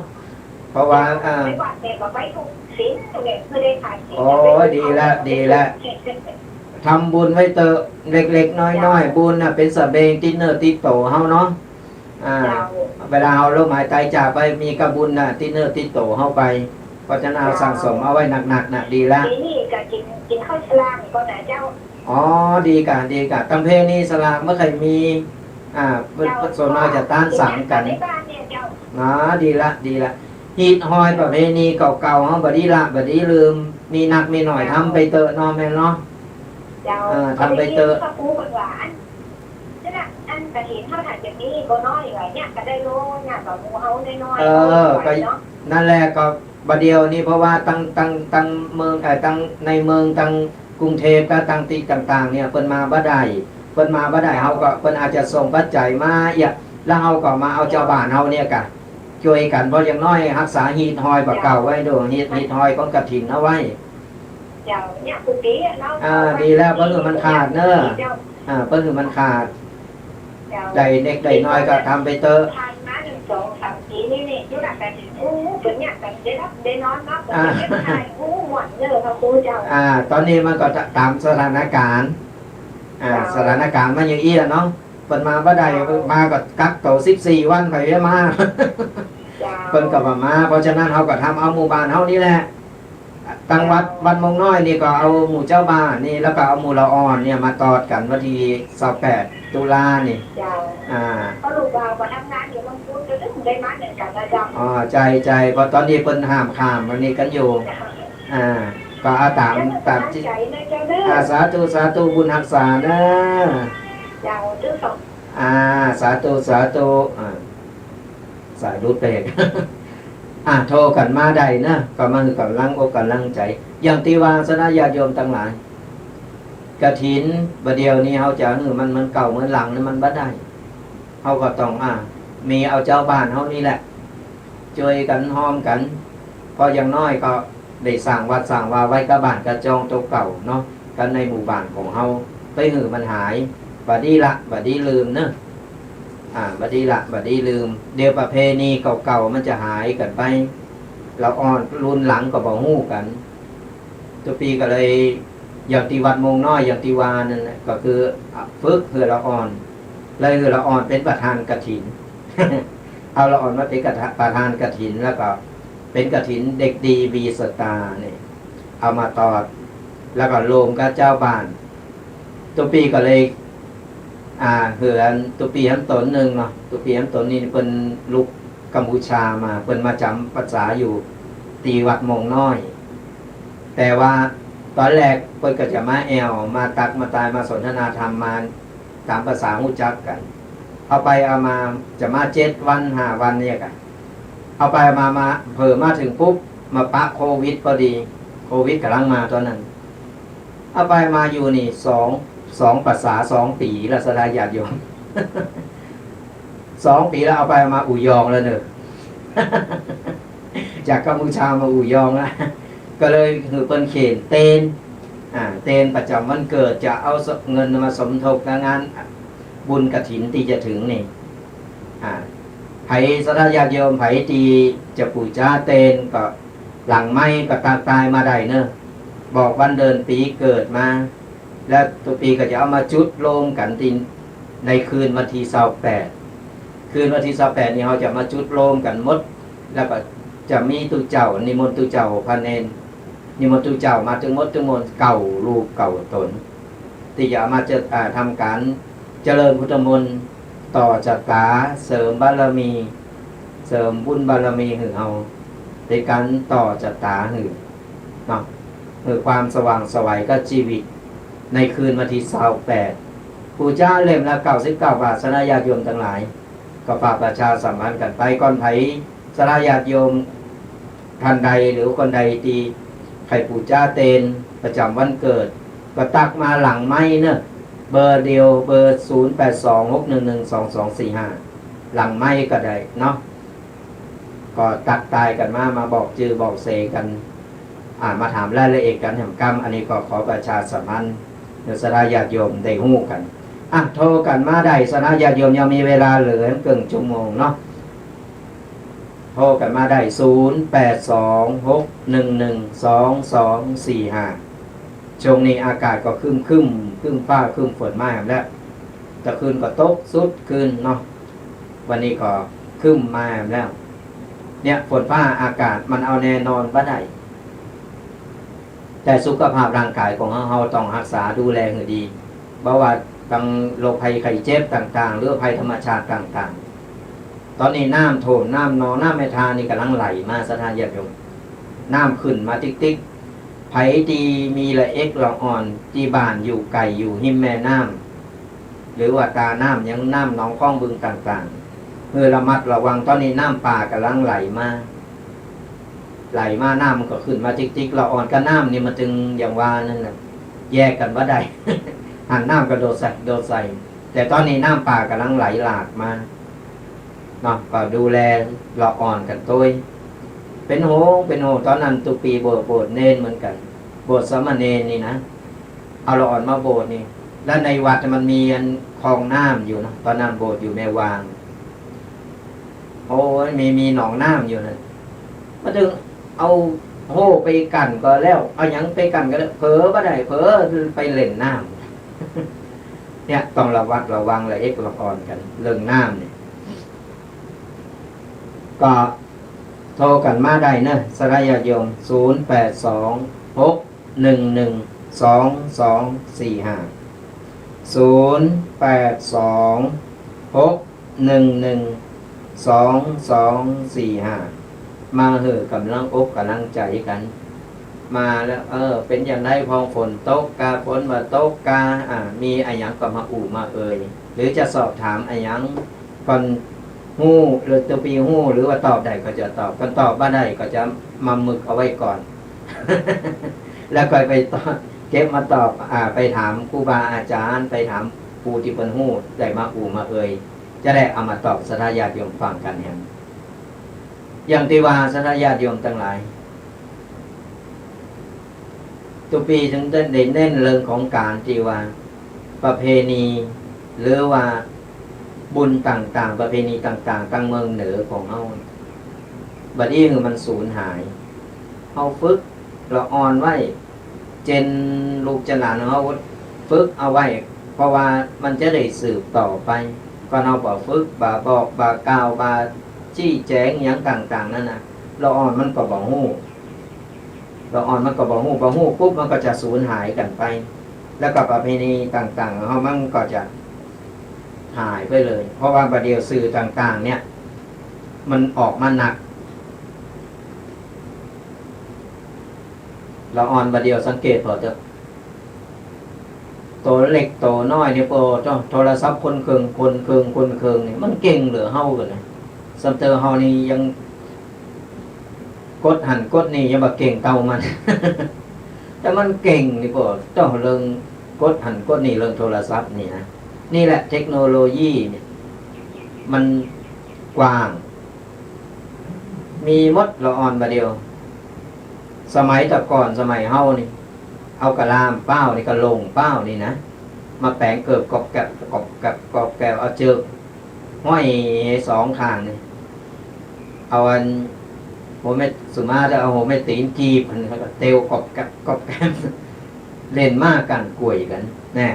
Speaker 1: เพราะว่า
Speaker 2: ไม่ว่าแต่ก็ไปทุกศีลตัวเด็กไม่ได้ขาดศีล
Speaker 1: โอ้ยดีแล้วดีแล้วทำบุญไว้เตอะเล็กๆน้อยๆบุญน่ะเป็นสะเบงติเนอร์ติโตเฮาเนาะเวลาเฮาลมหายใจจากไปมีกระบุญน่ะติเนอร์ติโตเฮาไปเพราะฉะนั้นเอาสั่งสมเอาไว้หนักๆน่ะดีแล้ว
Speaker 2: นี่ก็กินข้าวสลามก็นะเจ้า
Speaker 1: อ๋อดีกะดีกะตั้งเพนี่สลากเมื่อใครมีส่วนมากจะต้านสั่งกันดีละดีละฮีดฮอยประเพณีเก่าๆเฮาบ่ดีละบ่ดีลืมมีนักมีหน่อยทำไปเตอะเนาะแม่เนาะทำไปเตอะ
Speaker 2: ข้าวปูหวานนั่นน่ะอันกระถิ่นเท่าไหร่จากนี้ก็น้อยไว้เนี่ยก็ได้โลเนี่ยก็หมูเฮาน้อย
Speaker 1: ก็นั่นแหละก็บัดเดียวนี่เพราะว่าตั้งเมืองตั้งในเมืองตั้งกรุงเทพก็ตั้งติต่างๆเนี่ยเพิ่นมาบ่ได้เพิ่นมาบ่ได้เฮาก็เพิ่นอาจจะส่งปัจจัยมาแล้วเฮาก็มาเอาเจ้าบ้านเฮาเนี่ยกะช่วยกันเพราะอย่างน้อยรักษาฮีดฮอยแบบเก่าไว้ด้วยฮีดฮอยของกฐินเอาไว้
Speaker 2: เนี่ยคุณปีเนาะ
Speaker 1: ดีแล้วเพิ่นคือมันขาดเนอะเพิ่นคือมันขาดใดเด็กใดน้อยก็ทำไปเตอะ
Speaker 2: ทานมา1 2 3 4นี่อยู่ดักแต่ถึงเนี่ยแต่ได้รับได้นอนเนาะแต่ไม่ได้หมดเด้อพระครูเจ้า
Speaker 1: ตอนนี้มันก็ตามสถานการณ์สถานการณ์มันอย่างอี้เนาะเพิ่นมาบ่ได้มาก็กักตัว14 วันไปมาเพิ่นก็มาเพราะฉะนั้นเฮาก็ทำเอาหมู่บ้านเฮานี่แหละตั้งวัดมงน้อยนี่ก็เอาหมู่เจ้าบ้านนี่แล้วก็เอาหมู่ละอ่อนเนี่ยมาตอดกันวันที่28 ตุลานี่
Speaker 2: ก็ลูกบ่าวมาทำงานอยู่ลำพูนจะถึงได้มาเนี่ยกันนะจ๊ะ
Speaker 1: ใจเพราะตอนนี้เพิ่นห้ามข้ามวันนี้กันอยู่ก็เอาตามที่สาธุบุญรักษาเด้อสาธุสายรูปเปกโทรกันมาได้นะก็มาคือกำลังอกกำลังใจอย่างที่ว่าสนะญาติโยมทั้งหลายกฐินประเดี๋ยวนี้เฮาจะมันเก่าเหมือนหลังนี่มันบ่ได้เฮาก็ต้องมีเอาเจ้าบ้านเฮานี่แหละช่วยกันห้อมกันพออย่างน้อยก็ได้สร้างวัดสร้างวาไว้กับบ้านกระจองตัวเก่าเนาะกันในหมู่บ้านของเฮาไปหือมันหายบัดนี้ลืมเนอะบัดนี้ลืมเดี๋ยวประเพณีเก่าๆมันจะหายกันไปเราอ่อนรุ่นหลังก็บ่ฮู้กันตัวปีก็เลยอย่างที่วัดมงน้อยอย่างที่วานั่นแหละก็คือฝึกคือละอ่อนเลยคือละอ่อนเป็นประธานกฐิน เอาละอ่อนมาเป็นประธานกฐินแล้วก็เป็นกฐินเด็กดีมีสตาเนี่ยเอามาตอดแล้วก็โลมกับเจ้าบ้านตัวปีก็เลยเหือนตัวปีทั้งตนหนึ่งเนาะตัวปีทั้งตนนี่เป็นลูกกัมพูชามาเป็นมาจำภาษาอยู่ตีวัดมงน้อย แต่ว่าตอนแรกเพิ่นก็จะมามาตักมาตายมาสนทนาธรรมมาตามภาษาฮู้จักกันเอาไปเอามาจะมา7 วัน5 วันเนี่ยกันเอาไปมาเผลอมาถึงปุ๊บมาปะโควิดพอดีโควิดกำลังมาตอนนั้นเอาไปมาอยู่นี่2 ภาษา2 ปีแล้วสลายญาติโยม 2 ปีแล้วเอาไปมาอุยองแล้วเนอะ จากกัมพูชามาอุยองแล้วก็เลยคือเปิ้นเขนเตนประจำวันเกิดจะเอาเงินมาสมทบงานบุญกฐินที่จะถึงนี่ไผสลายญาติโยมไผที่จะปู่จ้าเตนก็หลังไม้ก็ตายมาได้เนอะบอกวันเดือนปีเกิดมาแล้วตัวปีก็จะเอามาจุดโลงกันตินในคืนวันที่28คืนวันที่28นี่เราจะมาจุดโลงกันหมดแล้วก็จะมีตุเจ้านิมนต์ตุเจ้าพระเนนนิมนต์ตุเจ้ามาถึงหมดเก่ารูปเก่าตนที่จะมาจะทำการเจริญพุทธมนต์ต่อจัตตาเสริมบารมีเสริมบุญบารมีหือเอาในการต่อจัตตาหือเนาะคือความสว่างไสวก็ชีวิตในคืนวันที่28ปู่เจ้าเล่มละ99 บาทสนะญาติโยมทั้งหลายก็ฝากประชาสัมพันธ์กันไปก่อนไผสนะญาติโยมท่านใดหรือคนใดที่ใครปู่เจ้าเตนประจำวันเกิดก็ตักมาหลังไม้เนอะ เบอร์เดียวเบอร์0826112245หลังไม่ก็ได้เนาะก็ตักตายกันมาบอกจื่อบอกเซกันมาถามรายละเอียดกันแห่งกรรมอันนี้ก็ขอประชาสัมพันธ์เดี๋ยวสระญาติโยมได้ฮู้กันโทรกันมาได้สระญาติโยมยังมีเวลาเหลือเกินชั่วโมงเนาะโทรกันมาได้0826112245ช่วงนี้อากาศก็ครึมฟ้าครึมฝนมาแล้วแต่คืนก็ตกสุดคืนเนาะวันนี้ก็ครึมมาแล้วเนี่ยฝนฟ้าอากาศมันเอาแน่นอนบ่ได้แต่สุขภาพร่างกายของเราต้องรักษาดูแลให้ดีเพราะว่าทั้งโรคภัยไข้เจ็บต่างๆหรือภัยธรรมชาติต่างๆตอนนี้น้ำโถมน้ำนองน้ำเมทานี่กำลังไหลมาสถานญาติโยมน้ำขึ้นมาติ๊กไผที่มีละเอ็กละอ่อนที่บ้านอยู่ไกลอยู่หิมแม่น้ำหรือว่าตาน้ำยังน้ำหนองคลองบึงต่างๆเพื่อระมัดระวังตอนนี้น้ำป่ากำลังไหลมาน้ำมันก็ขึ้นมาติ๊กละอ่อนกับน้ำนี่มันจึงอย่างว่านั่นแหละแยกกันว่าได้ หันน้ำกระโดดใส่แต่ตอนนี้น้ำป่ากำลังไหลหลากมาเนาะก็ดูแลละอ่อนกันตัวเป็นโหตอนนั้นตุปีโบสถ์เนนเหมือนกันโบสถ์สามเณรนี่นะเอาละอ่อนมาโบสถ์นี่แล้วในวัดมันมีคลองน้ำอยู่นะตอนนั้นโบสถ์อยู่แม่วางโอ้ยมีหนองน้ำอยู่นะมาถึงเอาโห่ไปกันก็แล้วเอาหยังไปกันก็แล้วเผลอบ่ได้เผลอไปเล่นน้ำเนี่ยต้องระวังละเอ็กละอ่อนกันเรื่องน้ำเนี่ยก็โทรกันมาได้เนอะสระญาติโยม0826112245มาเหอะกำลังอกกำลังใจกันมาแล้วเป็นอย่างไรพอฝนตกกาฝนมาตกกามีอะไรยังก็มามาหรือจะสอบถามอะไรยังก่อนหู้หรือตัวปีหู้หรือว่าตอบได้ก็จะตอบกันตอบบ้าได้ก็จะมามึกเอาไว้ก่อน แล้วก็ไปเก็บมาตอบไปถามครูบาอาจารย์ไปถามครูที่เป็นหู้ได้มามาจะได้เอามาตอบสถาญาติโยมฟังกันอย่างที่ว่าสถาญาติโยมทั้งหลายตัวปีถึงได้เน้นเรื่องของการที่ว่าประเพณีหรือว่าบุญต่างๆประเพณีต่างๆตั้งเมืองเหนือของเฮาบัดนี้คือมันสูญหายเฮาฝึกเราอ่อนไว้เจนลูกเจนหลานเฮาฝึกเอาไว้เพราะว่ามันจะได้สืบต่อไปก็เฮาบ่ฝึกบ่บอกบ่กล่าวบ่ชี้แจงหยังต่างๆนั่นน่ะเราอ่อนมันก็บ่ฮู้เราอ่อนมันก็บ่ฮู้ปุ๊บมันก็จะสูญหายกันไปแล้วก็ประเพณีต่างๆเฮามันก็จะหายไปเลยเพราะว่าประเดี๋ยวสื่อต่างๆเนี่ยมันออกมาหนักเราอ่อนประเดี๋ยวสังเกตพอจะตัวเล็กตัวน้อยเนี่ยพอโทรศัพท์คนเคืองเนี่ยมันเก่งเหลือเฮากันนะซัมเตอร์เฮานี่ยังกดหันกดนี่ยังบ่เก่งเก่ามัน แต่มันเก่งนี่พอต้องเรื่องกดหันกดนี่เรื่องโทรศัพท์นี่นะนี่แหละเทคโนโลยีเนี่ยมันกว้างมีมดละอ่อนประเดียวสมัยแต่ก่อนสมัยเฮานี่เอากระลามเป้านี่กระลงเป้านี่นะมาแปลงเกิบกอบแกบเอาเจือกห้อยสองข้างนี่เอาหัวเม็ดสุมาจะเอาหัวเม็ดตีนจีบมันก็เตวกอบแกบเล่นมากกันกล้วยกันแน่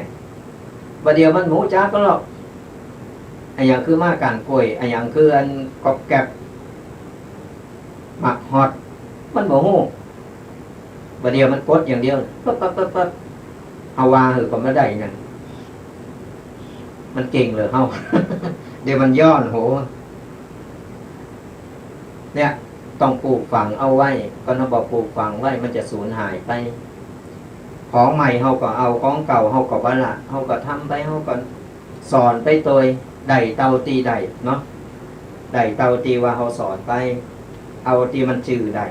Speaker 1: ประเดี๋ยวมันหมูจ้าก็หรอกไอ้อย่างคือมากการกล้วยไอ้อย่างคือกอบแกบหมักฮอตมันบ่ฮู้ประเดี๋ยวมันกดอย่างเดียวปั๊บเอาวาหือก็ไม่ได้นั่นมันเก่งเลยเฮา เดี๋ยวมันย้อนโหเนี่ยต้องปลูกฝังเอาไว้ก็ต้องบอกปลูกฝังไว้มันจะสูญหายไปของใหม่เฮาก็เอาของเก่าเฮาก็บ่ละเฮาก็ทำไปเฮาก็สอนไปโดยได้เตาตีได้เนาะได้เตาตีว่าเฮาสอนไปเอาที่มันชื่อได้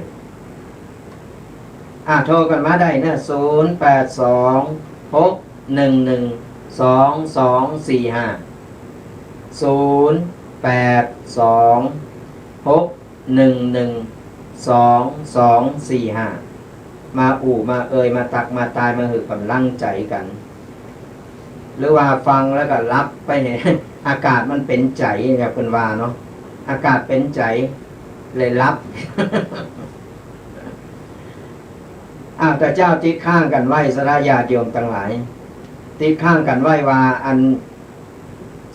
Speaker 1: โทรกันมาได้นะ0826112245 มาอู่มาเอ่ยมาตักมาตายมาหือกำลังใจกัน หรือว่าฟังแล้วก็รับไปเนี่ย อากาศมันเป็นใจแบบเป็นว่าเนาะอากาศเป็นใจเลยรับ แต่เจ้าติดข้างกันไว้สระญาติโยมทั้งหลายติดข้างกันไว้ว่าอัน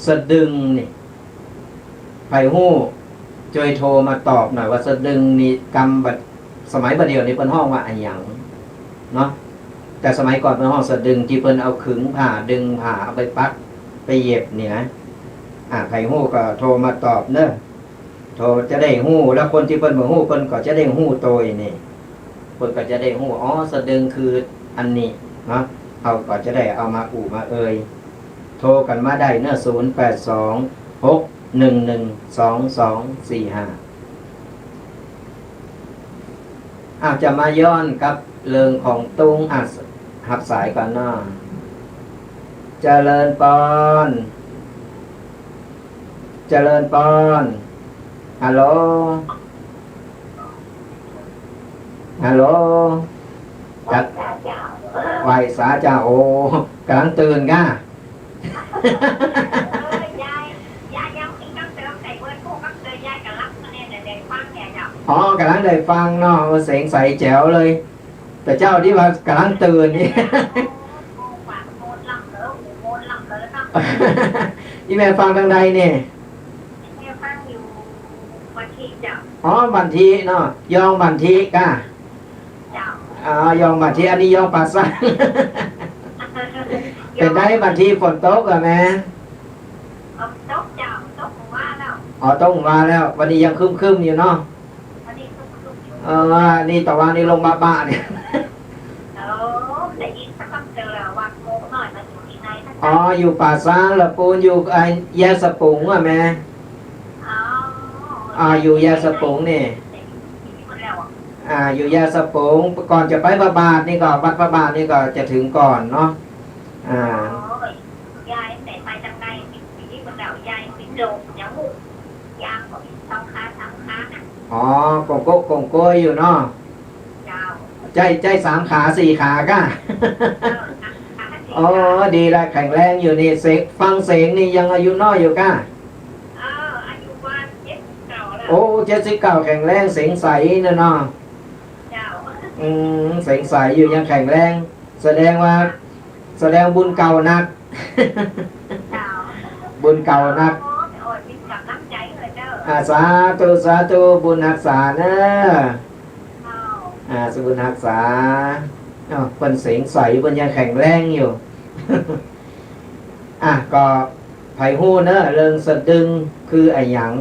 Speaker 1: สะดึงนี่ไผ่หู้จอยโทรมาตอบหน่อยว่าสะดึงนี่กรรมบัดสมัยบัดเดียวนี้เป็นห้องว่าอะไรอย่างเนาะแต่สมัยก่อนเป็นห้องสะดึงที่เพิ่นเอาขึงผ่าดึงผ่าเอาไปปักไปเย็บนี่นะไผ่หู้ก็โทรมาตอบเนอะโทรจะได้หู้แล้วคนที่เพิ่นบ่หู้เพิ่นก็จะได้หู้โตยนี่เพิ่นก็จะได้หู้สะดึงคืออันนี้เนาะเขาก็จะได้เอามาอู่มาเอ่ยโทรกันมาได้เนอะ0826112245จะมาย้อนกับเรื่องของตุงหับสายก่อนเนาะเจริญปอนฮัลโหลจัดไหวสาจ้าโอกำลังตื่นก้า กำลังได้ฟังเนาะเสียงใสแจ๋วเลยแต่เจ้าที่ว่ากำลังตื่นนี่ ที่แม่ฟังทางใดเนี่ยบันทีเนาะยองบันทีก้ายองบันทีอันนี้ยองปาซ่า เป็นได้บันทีฝนตกเหรอแม่ต้องมาแล้ววันนี้ยังคึมๆอยู่เนาะนี่ตะวันนี่ลงมาบ้าเนี่ยอยู่ป่าซางละปูนอยู่แยสปุงอ่ะแม่อยู่แยสปุงนี่อยู่แยสปุงก่อนจะไปพระบาทนี่ก็วัดพระบาทนี่ก็จะถึงก่อนเนาะยายแต่ไปจังไงที่คนเรายายไปโดดอย่างมุกยางก็สองขากงโก้อยู่เนาะใจ3 ขา4 ขาก้า ดีละแข็งแรงอยู่นี่ฟังเสียงนี่ยังอายุน้อยอยู่ก้าอายุว่า79แข็งแรงเสียงใสเนาะเสียงใสอยู่ยังแข็งแรงแสดงบุญเก่านัก บุญเก่านักสาธุบุญรักษาเนอะบุญรักษาเป็นเสียงใสเป็นยังแข็งแรงอยู่ ก็ไผ่หู้เนอะเรื่องสะดึงคือไอ้หยัง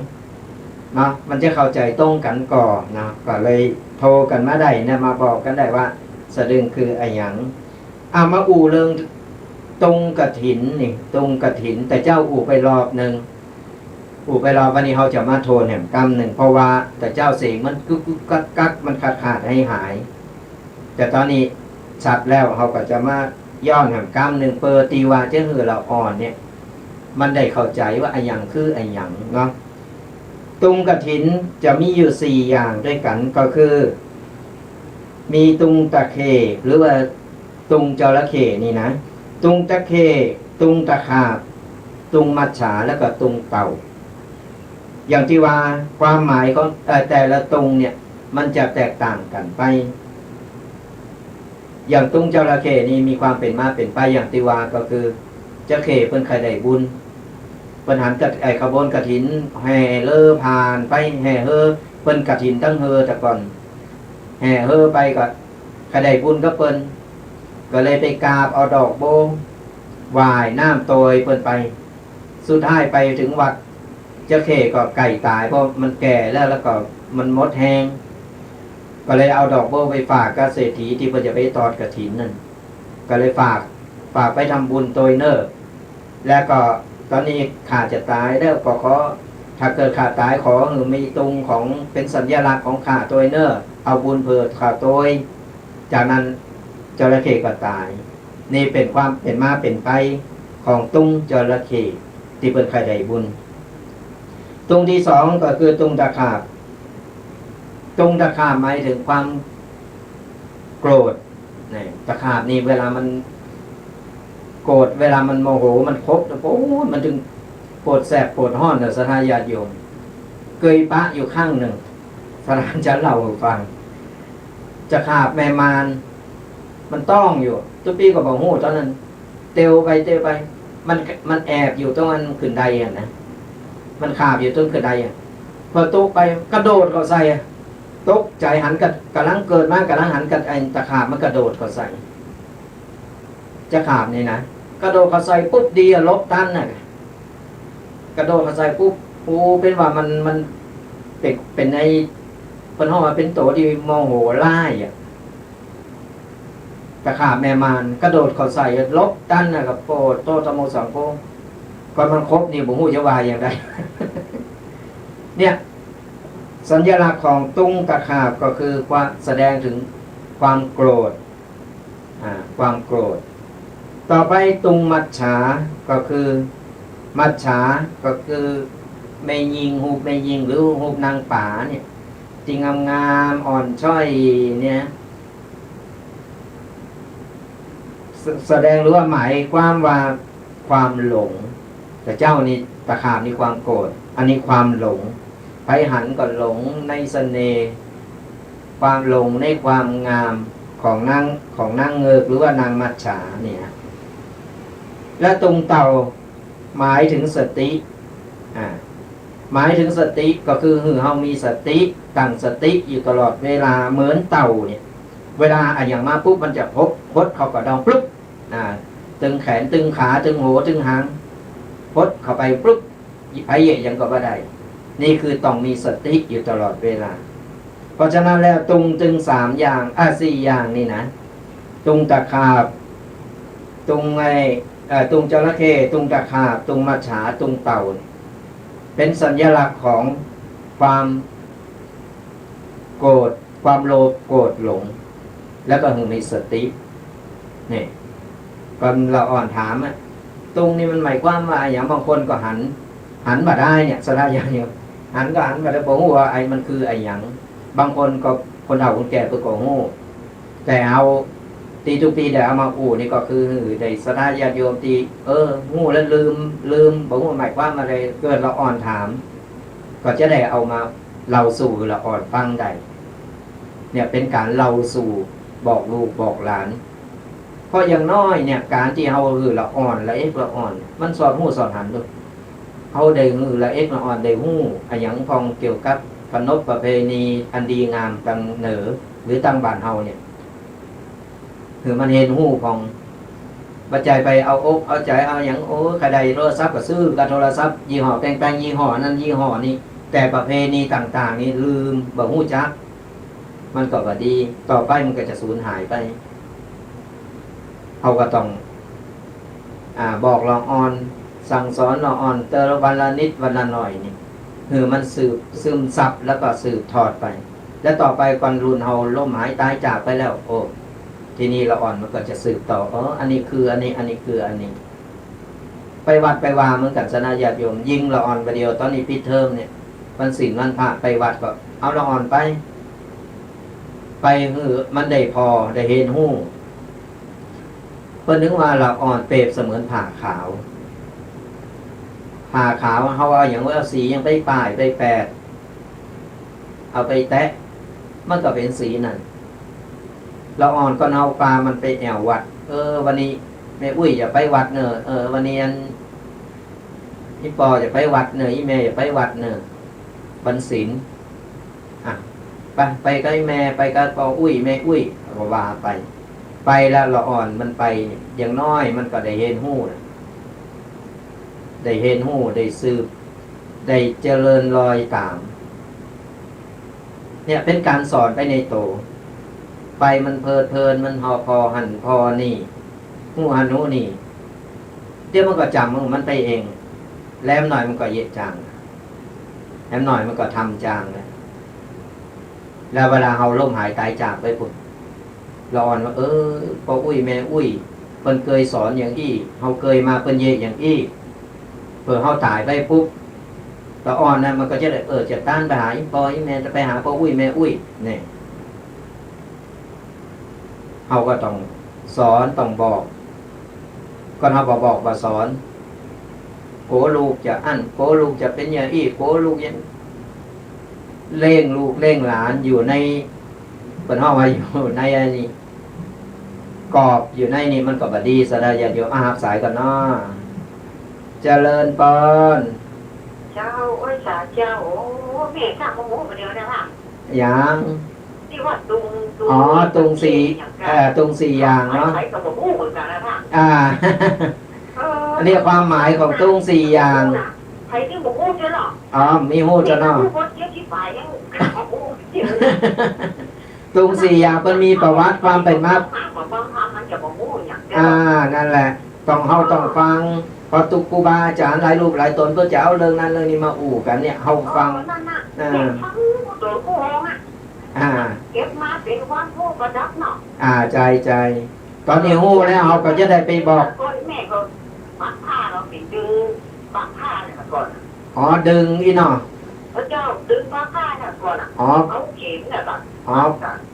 Speaker 1: เนาะมันจะเข้าใจตรงกันก่อนนะก็เลยโทรกันมาได้นะมาบอกกันได้ว่าสะดึงคือไอ้หยังมาอู่เรื่องตรงกฐินนี่ตรงกฐินแต่เจ้าอู่ไปรอบหนึ่งวันนี้เขาจะมาโทรแห่งกรรมหนึ่งเพราะว่าแต่เจ้าเสียงมันกักมันขาดให้หายแต่ตอนนี้ชัดแล้วเขาก็จะมาย้อนแห่งกรรมหนึ่งเปิดตีว่าเจ้าหือเราอ่อนเนี่ยมันได้เข้าใจว่าไอ้หยังคือไอ้หยังเนาะตุงกฐินจะมีอยู่4 อย่างด้วยกันก็คือมีตุงตะเคหรือว่าตุงจระเข้นี่นะตุงตะเคตุงตะขาบตุงมัจฉาแล้วก็ตุงเต่าอย่างที่ว่าความหมายของแต่ละตุงเนี่ยมันจะแตกต่างกันไปอย่างตุงจระเข้นี่มีความเป็นมาเป็นไปอย่างที่ว่าก็คือจระเข้เป็นใครได้บุญปัญหาขบวนกฐินแห่เลอผ่านไปแห่เฮอเปิ้นกฐินตั้งเฮอแต่ก่อนแห่เฮอไปก็ใครได้บุญก็เปิ้นก็เลยไปกราบเอาดอกโบวายน้ำโตยเปิ้นไปสุดท้ายไปถึงวัดจระเข้ก็ไก่ตายเพราะมันแก่แล้วก็มันมดแห้งก็เลยเอาดอกโบไปฝากกับเศรษฐีที่เพิ่นจะไปทอดกฐินนั่นก็เลยฝากไปทำบุญโตยเนอร์แล้วก็ตอนนี้ขาดจะตายแล้วก็ขอถ้าเกิดขาดตายขอหรือมีตุงของเป็นสัญลักษณ์ของขาโตยเนอร์เอาบุญเพิดขาโตยจากนั้นจระเข้ก็ตายนี่เป็นความเป็นมาเป็นไปข ของตุงจระเข้ที่เป็นใครได้บุญตุงที่สองก็คือตุงตะขาบตุงตะขาบหมายถึงความโกรธนี่ตะขาบนี่เวลามันโกรธเวลามันโมโหมันคบโอ้มันจึงปวดแสบปวดห้อนแต่สถานญาติโยมเคยปะอยู่ข้างหนึ่งสถานจะเล่าให้ฟังจะขาบแม่มารมันต้องอยู่ตุ๊ปี้ก็บอกหูตอนนั้นเตวไปมันแอบอยู่ตรงนั้นขึ้นใดอ่ะนะมันขาบอยู่ตรงขึ้นใดอ่ะพอตกไปกระโดดก็ใส่ตกใจหันกำลังเกิดมากกำลังหันกับไอ้ตะขาบมันกระโดดก็ใส่จะขาบนี่นะกระโดดก็ใส่ปุ๊บดีอะลบตันน่ะกระโดดก็ใส่ปุ๊บโอ้เป็นว่ามันเป็นไอ้เป็นห้องเป็นโตที่โมโหไล่อ่ะตะขาบแม่มารกระโดดเขาใส่ลบตันนะครับโปโตตโมสังโฆก่อนมันครบนี่บุหูจะวายอย่างไร เนี่ยสัญลักษณ์ของตุงตะขาบก็คือความแสดงถึงความโกรธความโกรธต่อไปตุงมัจฉาก็คือมัจฉาก็คือไม่ยิงหูไม่ยิงหรือหูนางป่าเนี่ยจริงงามอ่อนช้อยเนี่ยแสดงหรือว่าหมายความว่าความหลงแต่เจ้านี่ตะขาบนี่ความโกรธอันนี้ความหลงไปหันก็หลงในเสน่ห์ความหลงในความงามของนางเงือกหรือว่านางมัจฉาเนี่ยและตรงเต่าหมายถึงสติหมายถึงสติก็คือเฮามีสติตั้งสติอยู่ตลอดเวลาเหมือนเต่าเนี่ยเวลาอย่างมาปุ๊บมันจะพดเข้ากับดองปุ๊บตึงแขนตึงขาตึงหัวตึงหางพดเข้าไปปุ๊บไอ้ยังก็บ่ได้นี่คือต้องมีสติอยู่ตลอดเวลาเพราะฉะนั้นแล้วตุงตึง3อย่าง4อย่างนี่นะตุงตะขาบตุงตุงจระเข้ตุงตะขาบตุงมัจฉาตุงเต่าเป็นสัญลักษณ์ของความโกรธความโลภโกรธหลงแล้วก็มีสตินี่ก่อนเราอ่อนถามตุงนี่มันหมายความว่าอย่างบางคนก็หันมาได้เนี่ยสระอย่างเดียวหันก็หันมาแล้วบอกว่าไอ้มันคือไอ้หยังบางคนก็คนเฒ่าคนแก่ก็โง่แต่เอาตีทุกปีแต่เอามานี่ก็คือได้สระญาติโยมตีงูแล้วลืมบอกว่าหมายความอะไรเกิดเราอ่อนถามก็จะได้เอามาเราสู่เราอ่อนฟังได้เนี่ยเป็นการเราสู่บอกลูกบอกหลานเพราะอย่างน้อยเนี่ยการที่เราเราอ่อนละเราอ่อนมันสอนหูสอนหันด้วยเขาได้ละละอ่อนได้หูอย่างพองเกี่ยวกับขนบประเพณีอันดีงามต่างเหนือหรือต่างบ้านเฮาเนี่ยคือมันเห็นหูของปัจจัยไปเอาอกเอาใจเอาอย่างใครใดโทรศัพท์ก็ซื้อกับโทรศัพท์ยี่ห้อแปลงยี่ห้อนั้นยี่ห้อนี้แต่ประเพณีต่างๆนี่ลืมบ่ฮู้จักมันก็บ่ดีต่อไปมันก็จะสูญหายไปเขาก็ต้องบอกละอ่อนสั่งสอนละอ่อนเตอละวันละนิดวันละหน่อยนี่คือมันซึมซับแล้วก็สืบทอดไปและต่อไปก่อนรุ่นเฮาล้มหายตายจากไปแล้วทีนี้ละอ่อนมันก็จะสืบต่ออันนี้คืออันนี้คืออันนี้ไปวัดไปวาเหมือนกันสนาญาติโยมยิงละอ่อนไปเดียวตอนนี้ปิดเทอมเนี่ยวันศีลวันพระไปวัดก็เอาละอ่อนไปมันได้พอได้เห็นหู้เพิ่นนึกว่าละอ่อนเปรียบเสมือนผ้าขาวเขาเอาอย่างว่าเอาสียังไปป้ายไปแปดเอาไปแตะมันก็เป็นสีนั่นเราอ่อนก็เอาปลามันไปแอววัดวันนี้แม่อุ้ยอย่าไปวัดเนอะวันนี้พี่ปออย่าไปวัดเนอะอีแม่อย่าไปวัดเนอะบันศีลไปกับแม่ไปกับปออุ้ยแม่อุ้ยก็ว่าไปแล้วเราอ่อนมันไปอย่างน้อยมันก็ได้เห็นหู้ได้เห็นหู้ได้สืบได้เจริญรอยตามเนี่ยเป็นการสอนไปในโตไปมันเพลินมันพอหันพอนี่หูหันหูนี่เดี๋ยวมันก็จำมันไปเองแล้วหน่อยมันก็เยะจางแล้วหน่อยมันก็ทำจางแล้วเวลาเราล้มหายตายจากไปปุ๊บเราอ่อนว่าปออุ้ยแม่อุ้ย เพิ่นเคยสอนอย่างอี้เฮาเคยมาเพิ่นเยอย่างอี้เพื่อเฮาตายไปปุ๊บตะอ่อนนะมันก็จะได้จะต้านไปหาอีปออีแม่จะไปหาพ่ออุ้ยแม่อุ้ยนี่เฮาก็ต้องสอนต้องบอกก่อนเฮาบอกว่าสอนโกลูกจะอั้นโกลูกจะเป็นอย่างอี้โกลูกยังเล่งลูกเล่งหลานอยู่ในเพิ่นเฮาว่าอยู่ในอันนี้กรอบอยู่ในนี่มันก็บ่ดีซะได้อย่าเดี๋ยวอาหับสายก่อนเนาะเจริญปอน
Speaker 2: เจ้าโอ้ยสาเจ้าโอ้แม่ข้าโมโหมาเดียวนะค่ะ
Speaker 1: อย่าง
Speaker 2: ที่ว่าตุง
Speaker 1: อ๋อตุงสี่ตุงสี่อย่างเนาะ
Speaker 2: ใช้กับโมโหเหมือนกันนะค่ะ
Speaker 1: เรียกความหมายของตุงสี่อย่าง
Speaker 2: ใครที่โมโหจะหรอ
Speaker 1: อ๋อมีหูจะเนาะ ตุงสี่อย่างมันมีประวัติความเป็นมานั่นแหละต้องเฮาต้องฟังพอตุกูบาอาจารย์หลายรูปหลายตนเพื่อจะเอาเรื่องนั้นเรื่องนี้มาอู่กันเนี่ยเฮาฟัง
Speaker 2: เก็บมาเป็นวันโมกระดับเนาะ
Speaker 1: ใจตอนนี้หู้แล้วเฮาก็จะได้ไปบอก
Speaker 2: แม่ก็ปักผ้าเราไปดึงปักผ้าเนี่ยก่อน
Speaker 1: อ๋อดึงอีเนาะ
Speaker 2: พระเจ้าดึงปักผ้าเนี่ยก่อน
Speaker 1: อ๋อ
Speaker 2: เขาเข็มเนี่ยก่อน
Speaker 1: อ๋อ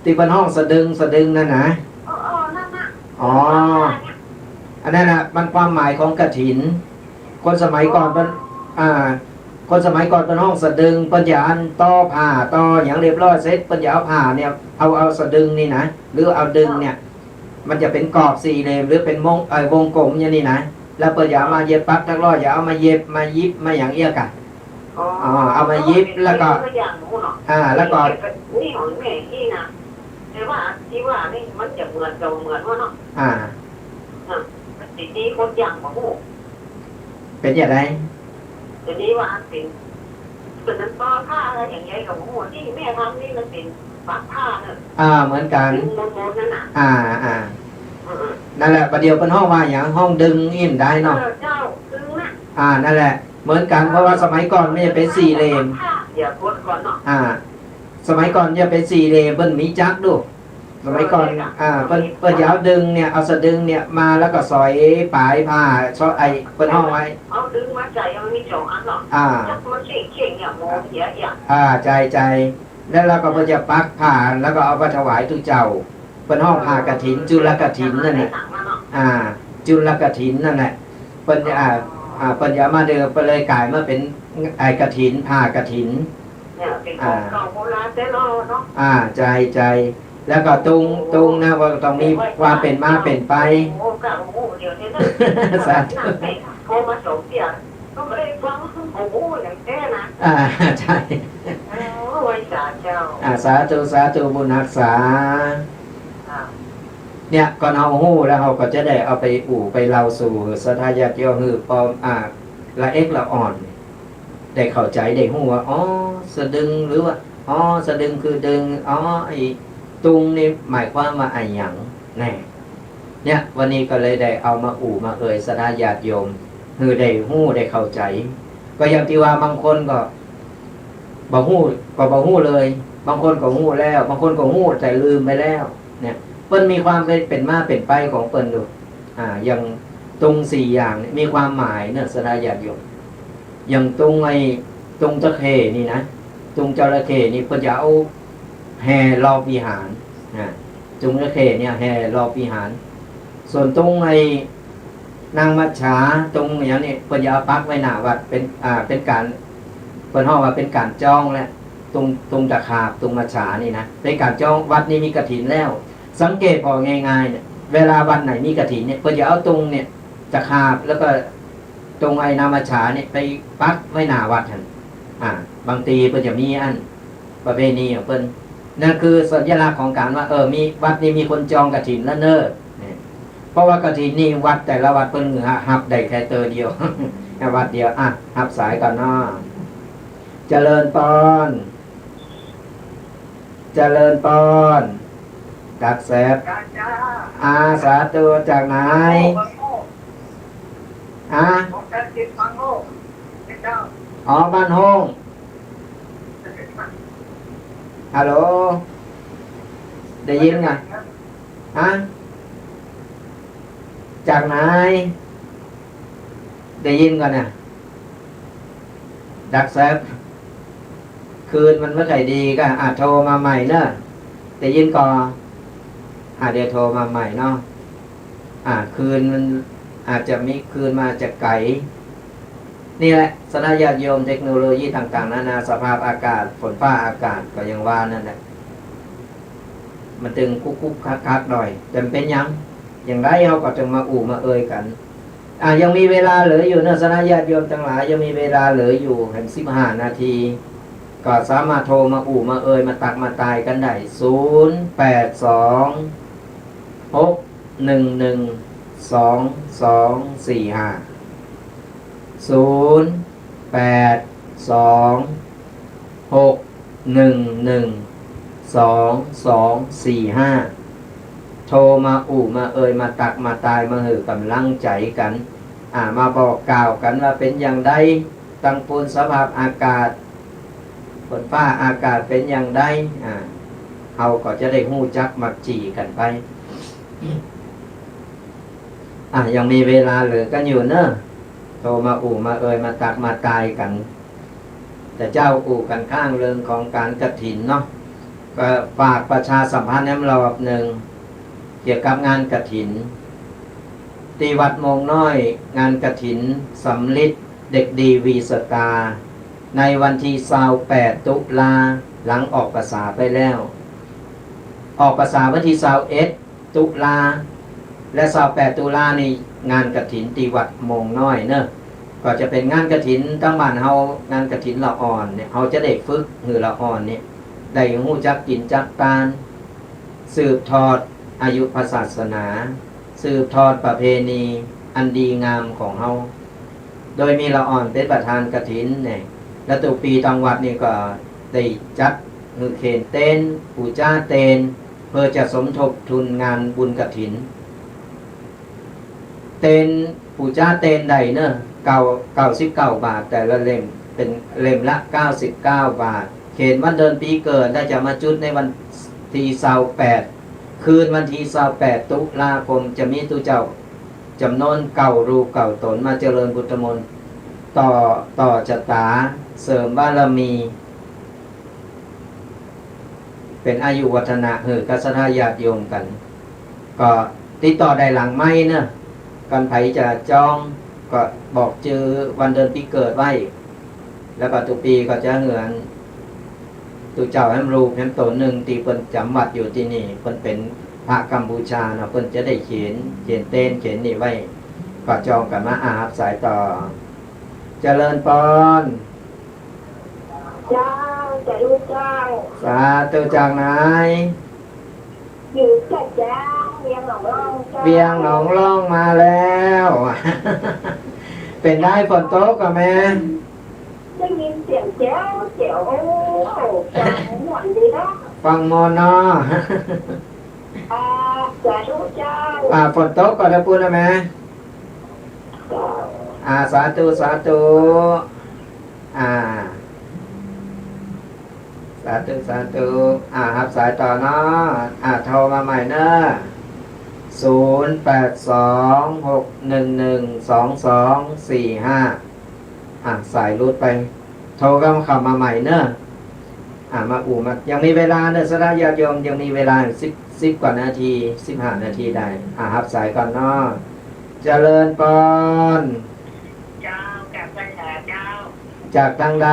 Speaker 1: ที่เป็นห้องสะดึงนั่นนะ
Speaker 2: นั่นน่ะ
Speaker 1: อ๋ออันนั้นน่ะมันความหมายของกฐินคนสมัยก่อนเป็นคนสมัยก่อนเป็นห้องสะดึงปัญญาต่อผ้าต่ออย่างเรียบร้อยเสร็จปัญญาเอาผ้าเนี่ยเอาสะดึงนี่นะหรือเอาดึงเนี่ยมันจะเป็นกรอบสี่เหลี่ยมหรือเป็นวงกลมอย่างนี้นะแล้วปัญญามาเย็บปักทักร้อยอย่าเอามาเย็บมายิบมาอย่างเอี้ยกันเอามายิบแล้วก็แล้วก็
Speaker 2: นี่ของแม่ที่นะแต่ว่าที่ว่านี่มันจะเหมือนว่าเนาะมันติดดีคนอย่างของหู
Speaker 1: เป็นอย่างไร
Speaker 2: แต่นี้ว่าเป็นน้ำต้อผ้าอะไรอย่างเงี้ยกับหูที่แม่ทำนี่มันเป็นปักผ้าเนี่ย
Speaker 1: เหมือนกัน
Speaker 2: นั่นน่ะ
Speaker 1: นั่นแหละประเดี๋ยวเป็นห้องว่าอย่างห้องดึงอิ่มได้เนาะ
Speaker 2: เจ้าดึงนะ
Speaker 1: นั่นแหละเหมือนกันเพราะว่าสมัยก่อนไม่จะเป็นสี่เหลี่ยม
Speaker 2: อย่าพูดก่อนเนาะ
Speaker 1: สมัยก่อนจะเป็นสี่เหลี่ยมเปิ้นมีจักดูสมัยก่อนเปิ้นยาวดึงเนี่ยเอาสะดึงเนี่ยมาแล้วก็สอยปลายผ้าซอยเปิ้นห้องไว้
Speaker 2: เอาดึงมาใจมันมีสองอันหรอจักมันเข่งอย่างโมเยอะ
Speaker 1: ใจแล้วเราก็เพิ่นจะปักผ้าแล้วก็เอาไปถวายทุกเจ้าเปิ้นห้องผ้ากฐินจุลกฐินนั่นแหละจุลกฐินนั่นแหละเปิ้นปัญญามาเดิมไปเลยกลายมาเป็นกฐินผ้ากฐิน
Speaker 2: เนี่ยเป็นของเก่าโบราณแต่เราเนา
Speaker 1: ะใจแล้วก็ตุงนะว่าต้องมีความเป็นมาเป็นไป
Speaker 2: สาธุโทรมาส่งเสียก็ไม่ได้ฟังโอ้โหอย่างแท้นะ
Speaker 1: ใช่
Speaker 2: ไว้สาเจ้า
Speaker 1: สาธุบุญรักษาเนี่ยก่อนเอาหู้แล้วเราก็จะได้เอาไปอู่ไปเล่าสู่สทายาติโยหือปอมละเอ็กละอ่อนได้เข้าใจได้หู้ว่าอ๋อสะดึงหรือว่าอ๋อสะดึงคือดึงอ๋อไอ้ตุงนี่หมายความว่าไอ้หยังแน่เนี่ยวันนี้ก็เลยได้เอามาอู่มาสทายาติโยมคือได้หู้ได้เข้าใจ ก็อย่างที่ว่าบางคนก็บ่หู้เลยบางคนก็หู้แล้วบางคนก็หู้แต่ลืมไปแล้วเนี่ยเปิ้นมีความเป็นมาเป็นไปของเปิ้นอยู่อย่างตุงสี่อย่างมีความหมายเนี่ยสทายาติโยมอย่างตุงตะเข้นี่นะตุงจระเข้นี่เพิ่นจะเอาแห่รอบวิหารตุงจระเข้เนี่ยแห่รอบวิหารส่วนตุงนางมัจฉาตุงอย่างนี้เพิ่นจะเอาปักไว้หน้าวัดเป็นการเพิ่นฮ้องว่าเป็นการจองแล้วตุงตะขาบตุงมัจฉานี่นะเป็นการจองวัดนี้มีกฐินแล้วสังเกตพอง่ายๆเนี่ยเวลาวันไหนมีกฐินเนี่ยเพิ่นจะเอาตุงเนี่ยตะขาบแล้วก็ตรงนามัจฉาเนี่ยไปปักไว้หน้าวัดหั่นบางทีเพิ่นจะมีอันประเพณีของเพิ่นนั่นคือสัญลักษณ์ของการว่ามีวัดนี้มีคนจองกฐินแล้วเน้อเพราะว่ากฐินนี่วัดแต่ละวัดเพิ่นหับได้แค่เตอเดียว วัดเดียวหับสายก่อนเนาะเจริญปอนดักแสบสาธุจากไหนบ้านห้องฮัลโหลได้ยินไง จากไหนได้ยินก่อนเนี่ยดักแซบคืนมันไม่ค่อยดีก็โทรมาใหม่เนอะได้ยินก่อนเดี๋ยวโทรมาใหม่เนาะคืนมันอาจจะมีคืนมาจากไกลนี่แหละสนญาติโยมเทคโนโลยีต่างๆนานาสภาพอากาศฝนฟ้าอากาศก็ยังว่านั่นแหละมันตึงคุกคักๆหน่อยจำเป็นอย่างไรเราก็จึงมามาเอ่ยกันยังมีเวลาเหลืออยู่เนอะสนญาติโยมทั้งหลายยังมีเวลาเหลืออยู่แห่ง15 นาทีก็สามารถโทรมามาเอ่ยมาตักมาตายกันได้082-611-2245โทรมามาเอ่ยมาตักมาตายมาหือกำลังใจกันมาบอกกล่าวกันว่าเป็นอย่างไรตั้งปูนสภาพอากาศฝนฟ้าอากาศเป็นอย่างไรเราก็จะได้หู้จักมักจีกันไปยังมีเวลาเหลือกันอยู่เนอะโทรมามาเอ่ยมาตักมาตายกันแต่เจ้ากันข้างเรื่องของการกฐินเนาะก็ฝากประชาสัมพันธ์น้ำรอบหนึ่งเกี่ยวกับงานกฐินที่วัดมงน้อยงานกฐินสำลิดเด็กดีวีสตาในวันที่28 ตุลาหลังออกภาษาไปแล้วออกภาษาวันที่21 ตุลาและ28 ตุลานี่งานกฐินที่วัดมงน้อยเนอะก็จะเป็นงานกฐินตั้งบ้านเฮางานกฐินละอ่อนเนี่ยเฮาจะได้ฝึกหือละอ่อนเนี่ยได้ฮู้จักกินจักตานสืบทอดอายุพระศาสนาสืบทอดประเพณีอันดีงามของเฮาโดยมีละอ่อนเป็นประธานกฐินเนี่ยและตุปีตังวัดนี่ก็ได้จัดหือเขนเต้นปูจ้าเต้นเพื่อจะสมทบทุนงานบุญกฐินเต้นปูจ้าเต้นใดเนอะ99 บาทแต่ละเล่มเป็นเล่มละ99 บาทเขนวันเดือนปีเกิดได้จะมาจุดในวันที่28คืนวันที่28 ตุลาคมจะมีตุเจ้าจำนวนเก่ารูปเก่าตนมาเจริญพุทธมนต์ต่อชะตาเสริมบารมี เป็นอายุวัฒนะกัสถาญาติโยมกันก็ติดต่อได้หลังไม้เนอะกันไผจะจองก็บอกชื่อวันเดือนปีเกิดไว้แล้วก็ทุกปีก็จะเหมือนตุเจ้าแห่งรูปแห่งตนหนึ่งที่เพิ่นจำวัดอยู่ที่นี่เพิ่นเป็นพระกัมพูชาเนาะเพิ่นจะได้เขียนเต้นเขียนนี่ไว้ก็จองกันมาครับสายต่อเจริญพร
Speaker 2: เจ้าจะรู้เจ้า
Speaker 1: สาธุจากไหน
Speaker 2: อยู่จากเจ้าเวียงหนองร่อง
Speaker 1: เวียงหนองร่องมาแล้วเป็นได้ฝนตกกับแม่
Speaker 2: ได้ยินเสียงเจ้าเจ๋วฟังหวนดีเนาะ
Speaker 1: ฟังโมนอ
Speaker 2: จะรู้เจ้า
Speaker 1: ฝนตกก็ได้พูดนะแม่สาธุสาธุสาธุสาธุครับสายต่อเนาะโทรมาใหม่เนอะ0826112245สายรูดไปโทรก็เข้ามาใหม่เนอะมามายังมีเวลาเนอะสระญาติโยมยังมีเวลา10 กว่านาที15 นาทีได้ครับสายก่อนเนาะเจริญพร
Speaker 2: เจ้ากับภาษาเจ้า
Speaker 1: จากทางใด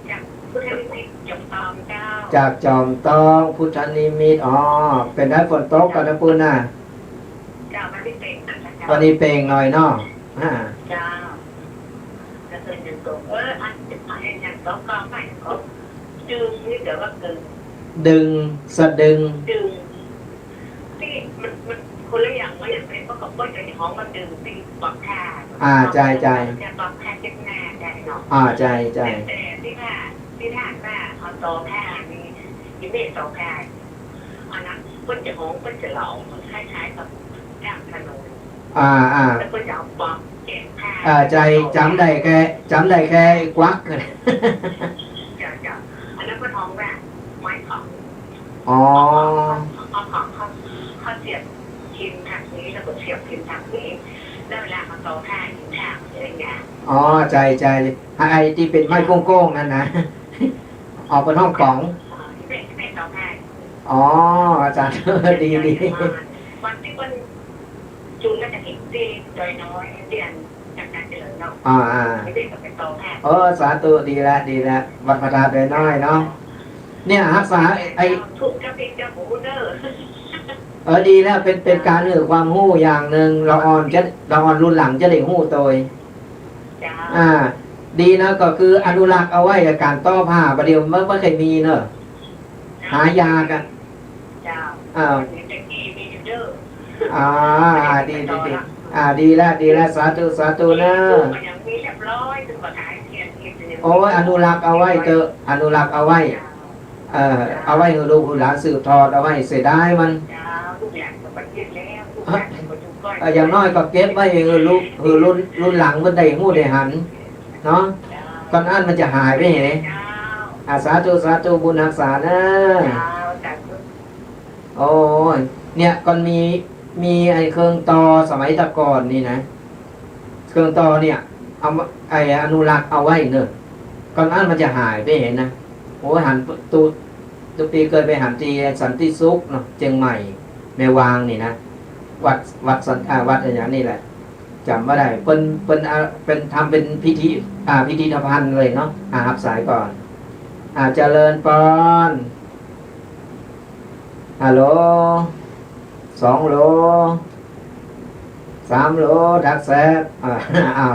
Speaker 2: จากพุทธนิมิตจอมตองเจ้า
Speaker 1: จากจอมตองพุทธนิมิตเป็นได้ฝนตกกันนะปุ้นน่ะ
Speaker 2: เจ้าวันนี้เป่ง
Speaker 1: วันนี้เป่งหน่อยเนาะ
Speaker 2: เจ้าจะเคยยังตกอันยังตกก็ไม่ก็ดึงนี่เดี๋ยวว่า
Speaker 1: ดึงสะดึง
Speaker 2: ที่มันคนละอย่างว่าอย่างเป็นเพราะกับว่าอย่างของมันดึงตีปอกแค่
Speaker 1: ใจ
Speaker 2: จะปอกแค่เจ็บหน้าใจเนาะ
Speaker 1: ใจ
Speaker 2: แต่ที่ท่าเขาโตแค่นี้ยิ่งไม่โตแค่อันนั้นก็จะหงก็จะเหลามันคล้ายๆกับแก้มขนมแล้วก็จะเอาปอกแก้มแค่
Speaker 1: ใจจำได้แค่กวักเลย
Speaker 2: จะอันนั้นก็ท้องแบบไม้ของ
Speaker 1: เขา
Speaker 2: เสียบ พิมพ์ทางนี้แล้วก็เสียบพิมพ์ทางนี้แล้วเวลาเขาต่อผ้าหินทางอะไรอย่างเงี้ย
Speaker 1: อ๋อใจไอ้ที่เป็นไม้โก้งๆนั่นนะออกเป็นห้องป๋อง
Speaker 2: ไม่ต่อผ้า
Speaker 1: อ๋ออาจารย์ดี
Speaker 2: วันที่วันจูนก็จะเห็นดีโดยน้อยเรียนจากการเจริญเนาะไม่ได้กับเป็นต่อผ้า
Speaker 1: สาธุดีแล้ววัดพระธาตุโดยน้อยเนาะเนี่ยรักษาไอ้
Speaker 2: ถูกจะเป็นจะหูเด้
Speaker 1: อดีแล้วเป็นการเรื่องความหู้อย่างหนึ่งเราอ่อนรุ่นหลังจะได้หู้ตัวดีนะก็คืออนุรักษ์เอาไว้การต้อผ้าประเดี๋ยวไม่เคยมีเนอะหายากันดีแล้วสาธุนะโอ้ยอนุรักษ์เอาไว้เถอะอนุรักษ์เอาไว้เอาไว้ให้ลูกหลานสืบทอดเอาไว้เสียดายมันอย่างน้อยก็เก็บไว้รุ่นหลังมันได้หู้ได้หันเนาะก่อนอันมันจะหายไปไหนสาธุบุญรักษานะโอ้ยเนี่ยก่อนมีไอ้เครื่องตอสมัยตะก่อนนี่นะเครื่องตอเนี่ยเอาไอ้อนุรักษ์เอาไว้เนอะก่อนอันมันจะหายไปเห็นนะโอ้ยหันตุปีเคยไปหันที่สันติสุขเนาะเชียงใหม่แม่วางนี่นะวัดอะไรอย่างนี้แหละจำไม่ได้เป็นทำเป็นพิธีภัณฑ์เลยเนาะรับสายก่อนเจริญปอนฮัลโหล2 โล 3 โลทักแซบ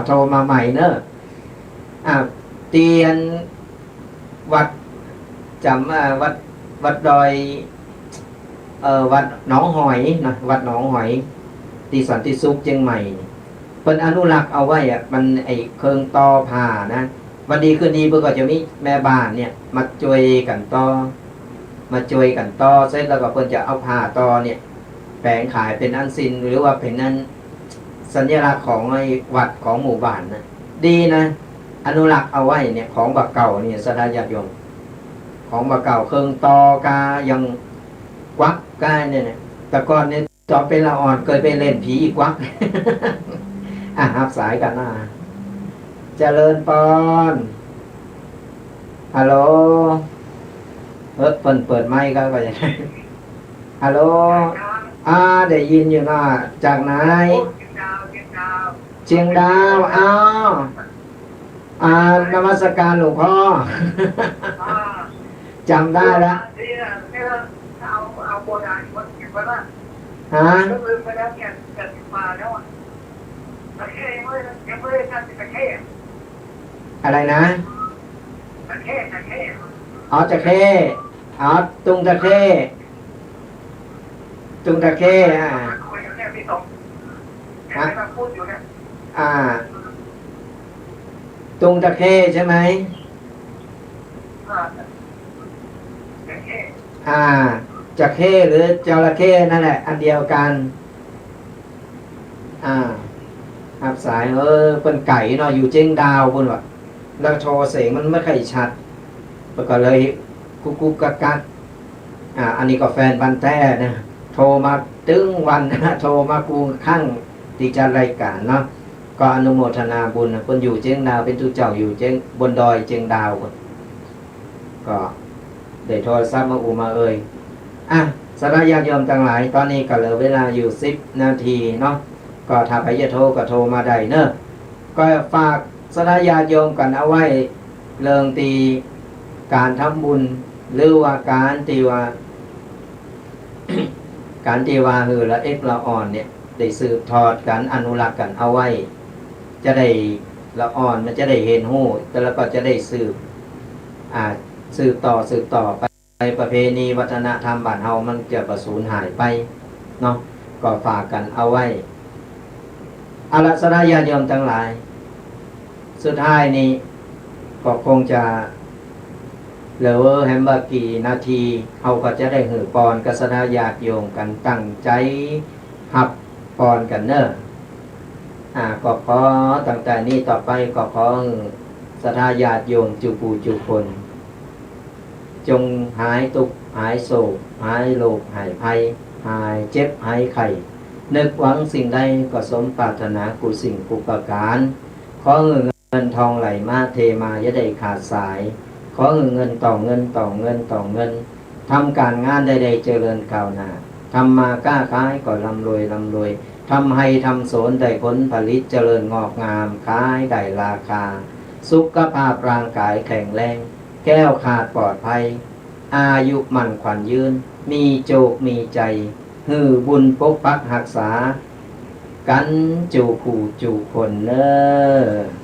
Speaker 1: โทรมาใหม่เนอะเตียนวัดจำวัดดอยวัดหนองหอยนะวัดหนองหอยที่สันติสุขเชียงใหม่เป็นอนุรักษ์เอาไว้มันไอเครื่องต่อผ้านะวันดีคืนดีเพื่อก็จะมีแม่บ้านเนี่ยมาช่วยกันต่อเสร็จแล้วก็เพื่อนจะเอาผ้าต่อเนี่ยแปลงขายเป็นอันซินหรือว่าเป็นนั้นสัญลักษณ์ของไอ้วัดของหมู่บ้านนะดีนะอนุรักษ์เอาไว้เนี่ยของบักเก่าเนี่ยสดาญาติโยมของบักเก่าเครื่องต่อกายังกวักกาเนี่ยแต่ก่อนเนี่ยตอนเป็นละอ่อนเคยไปเล่นผีอีกวักรับสายกันเจริญปอนฮัลโหลเปิดไมค์ก็อย่างนี้ฮัลโหลได้ยินอยู่นะจากไหนเชียงดาวนมัสการหลวงพ่อจำได้แล้วเอาโบราณมาเก็บไว้ละก็ลืมไปแล้วแกมาแล้วตะเข้ยังไม่ได้ทำตะเข้อะไรนะตะเข้ตะเข้ตุงตะเข้ตุงตะเข้ตุงตะเข้ใช่ไหมจะเข้หรือจระเข้นั่นแหละอันเดียวกันครับสายเป็นไก่เนาะอยู่เจ้งดาวพุ่นว่ะแล้วโชว์เสียงมันไม่ค่อยชัดก็เลยกุกกักอันนี้ก็แฟนบันแท้นะโทรมาตึ้งวันโทรมากูข้างที่จะรายการเนาะก็อนุโมทนาบุญคนอยู่เจ้งดาวเป็นทุเจ้าอยู่เจ้งบนดอยเจ้งดาวก็ได้โทรศัพท์มาสารญาติโยมทั้งหลายตอนนี้ก็เหลือเวลาอยู่10 นาทีเนาะก็ถ้าใครจะโทรก็โทรมาได้เนอะก็ฝากสารญาติโยมกันเอาไว้เรื่องตีการทำบุญหรือว่าการตีว่า ละเอ็กละอ่อนเนี่ยได้สืบทอดกันอนุรักษ์กันเอาไว้จะได้ละอ่อนมันจะได้เห็นหูแต่แล้วก็จะได้สืบต่อไปประเพณีวัฒนธรรมบ้านเฮามันจะประสูญหายไปเนาะก็ฝากกันเอาไว้อารัสญาติโยมทั้งหลายสุดท้ายนี้ก็คงจะเหลือแฮมเบอร์กี่นาทีเขาก็จะได้หือปอนกับสนาญาติโยมกันตั้งใจหับปอนกันเนอะก็ขอตั้งแต่นี้ต่อไปก็ขอสนาญาติโยมจุปูจุคนจงหายทุกข์หายโศกหายโรคหายภัยหายเจ็บหายไข้ นึกหวังสิ่งใดก็สมปรารถนากุสิ่งกุประการขอเงินทองไหลมาเทมาอย่าได้ขาดสายขอเงินต่อเงินต่อเงินต่อเงินทำการงานใดๆเจริญก้าวหน้าทำมาค้าขายก็ร่ำรวยร่ำรวยทำให้ทำสวนได้ผลผลิตเจริญงอกงามขายได้ราคาสุขภาพร่างกายแข็งแรงแก้วขาดปลอดภัยอายุมั่นขวัญยืนมีโจกมีใจหือบุญปกปักรักษากันจูผู้จูคนเนอ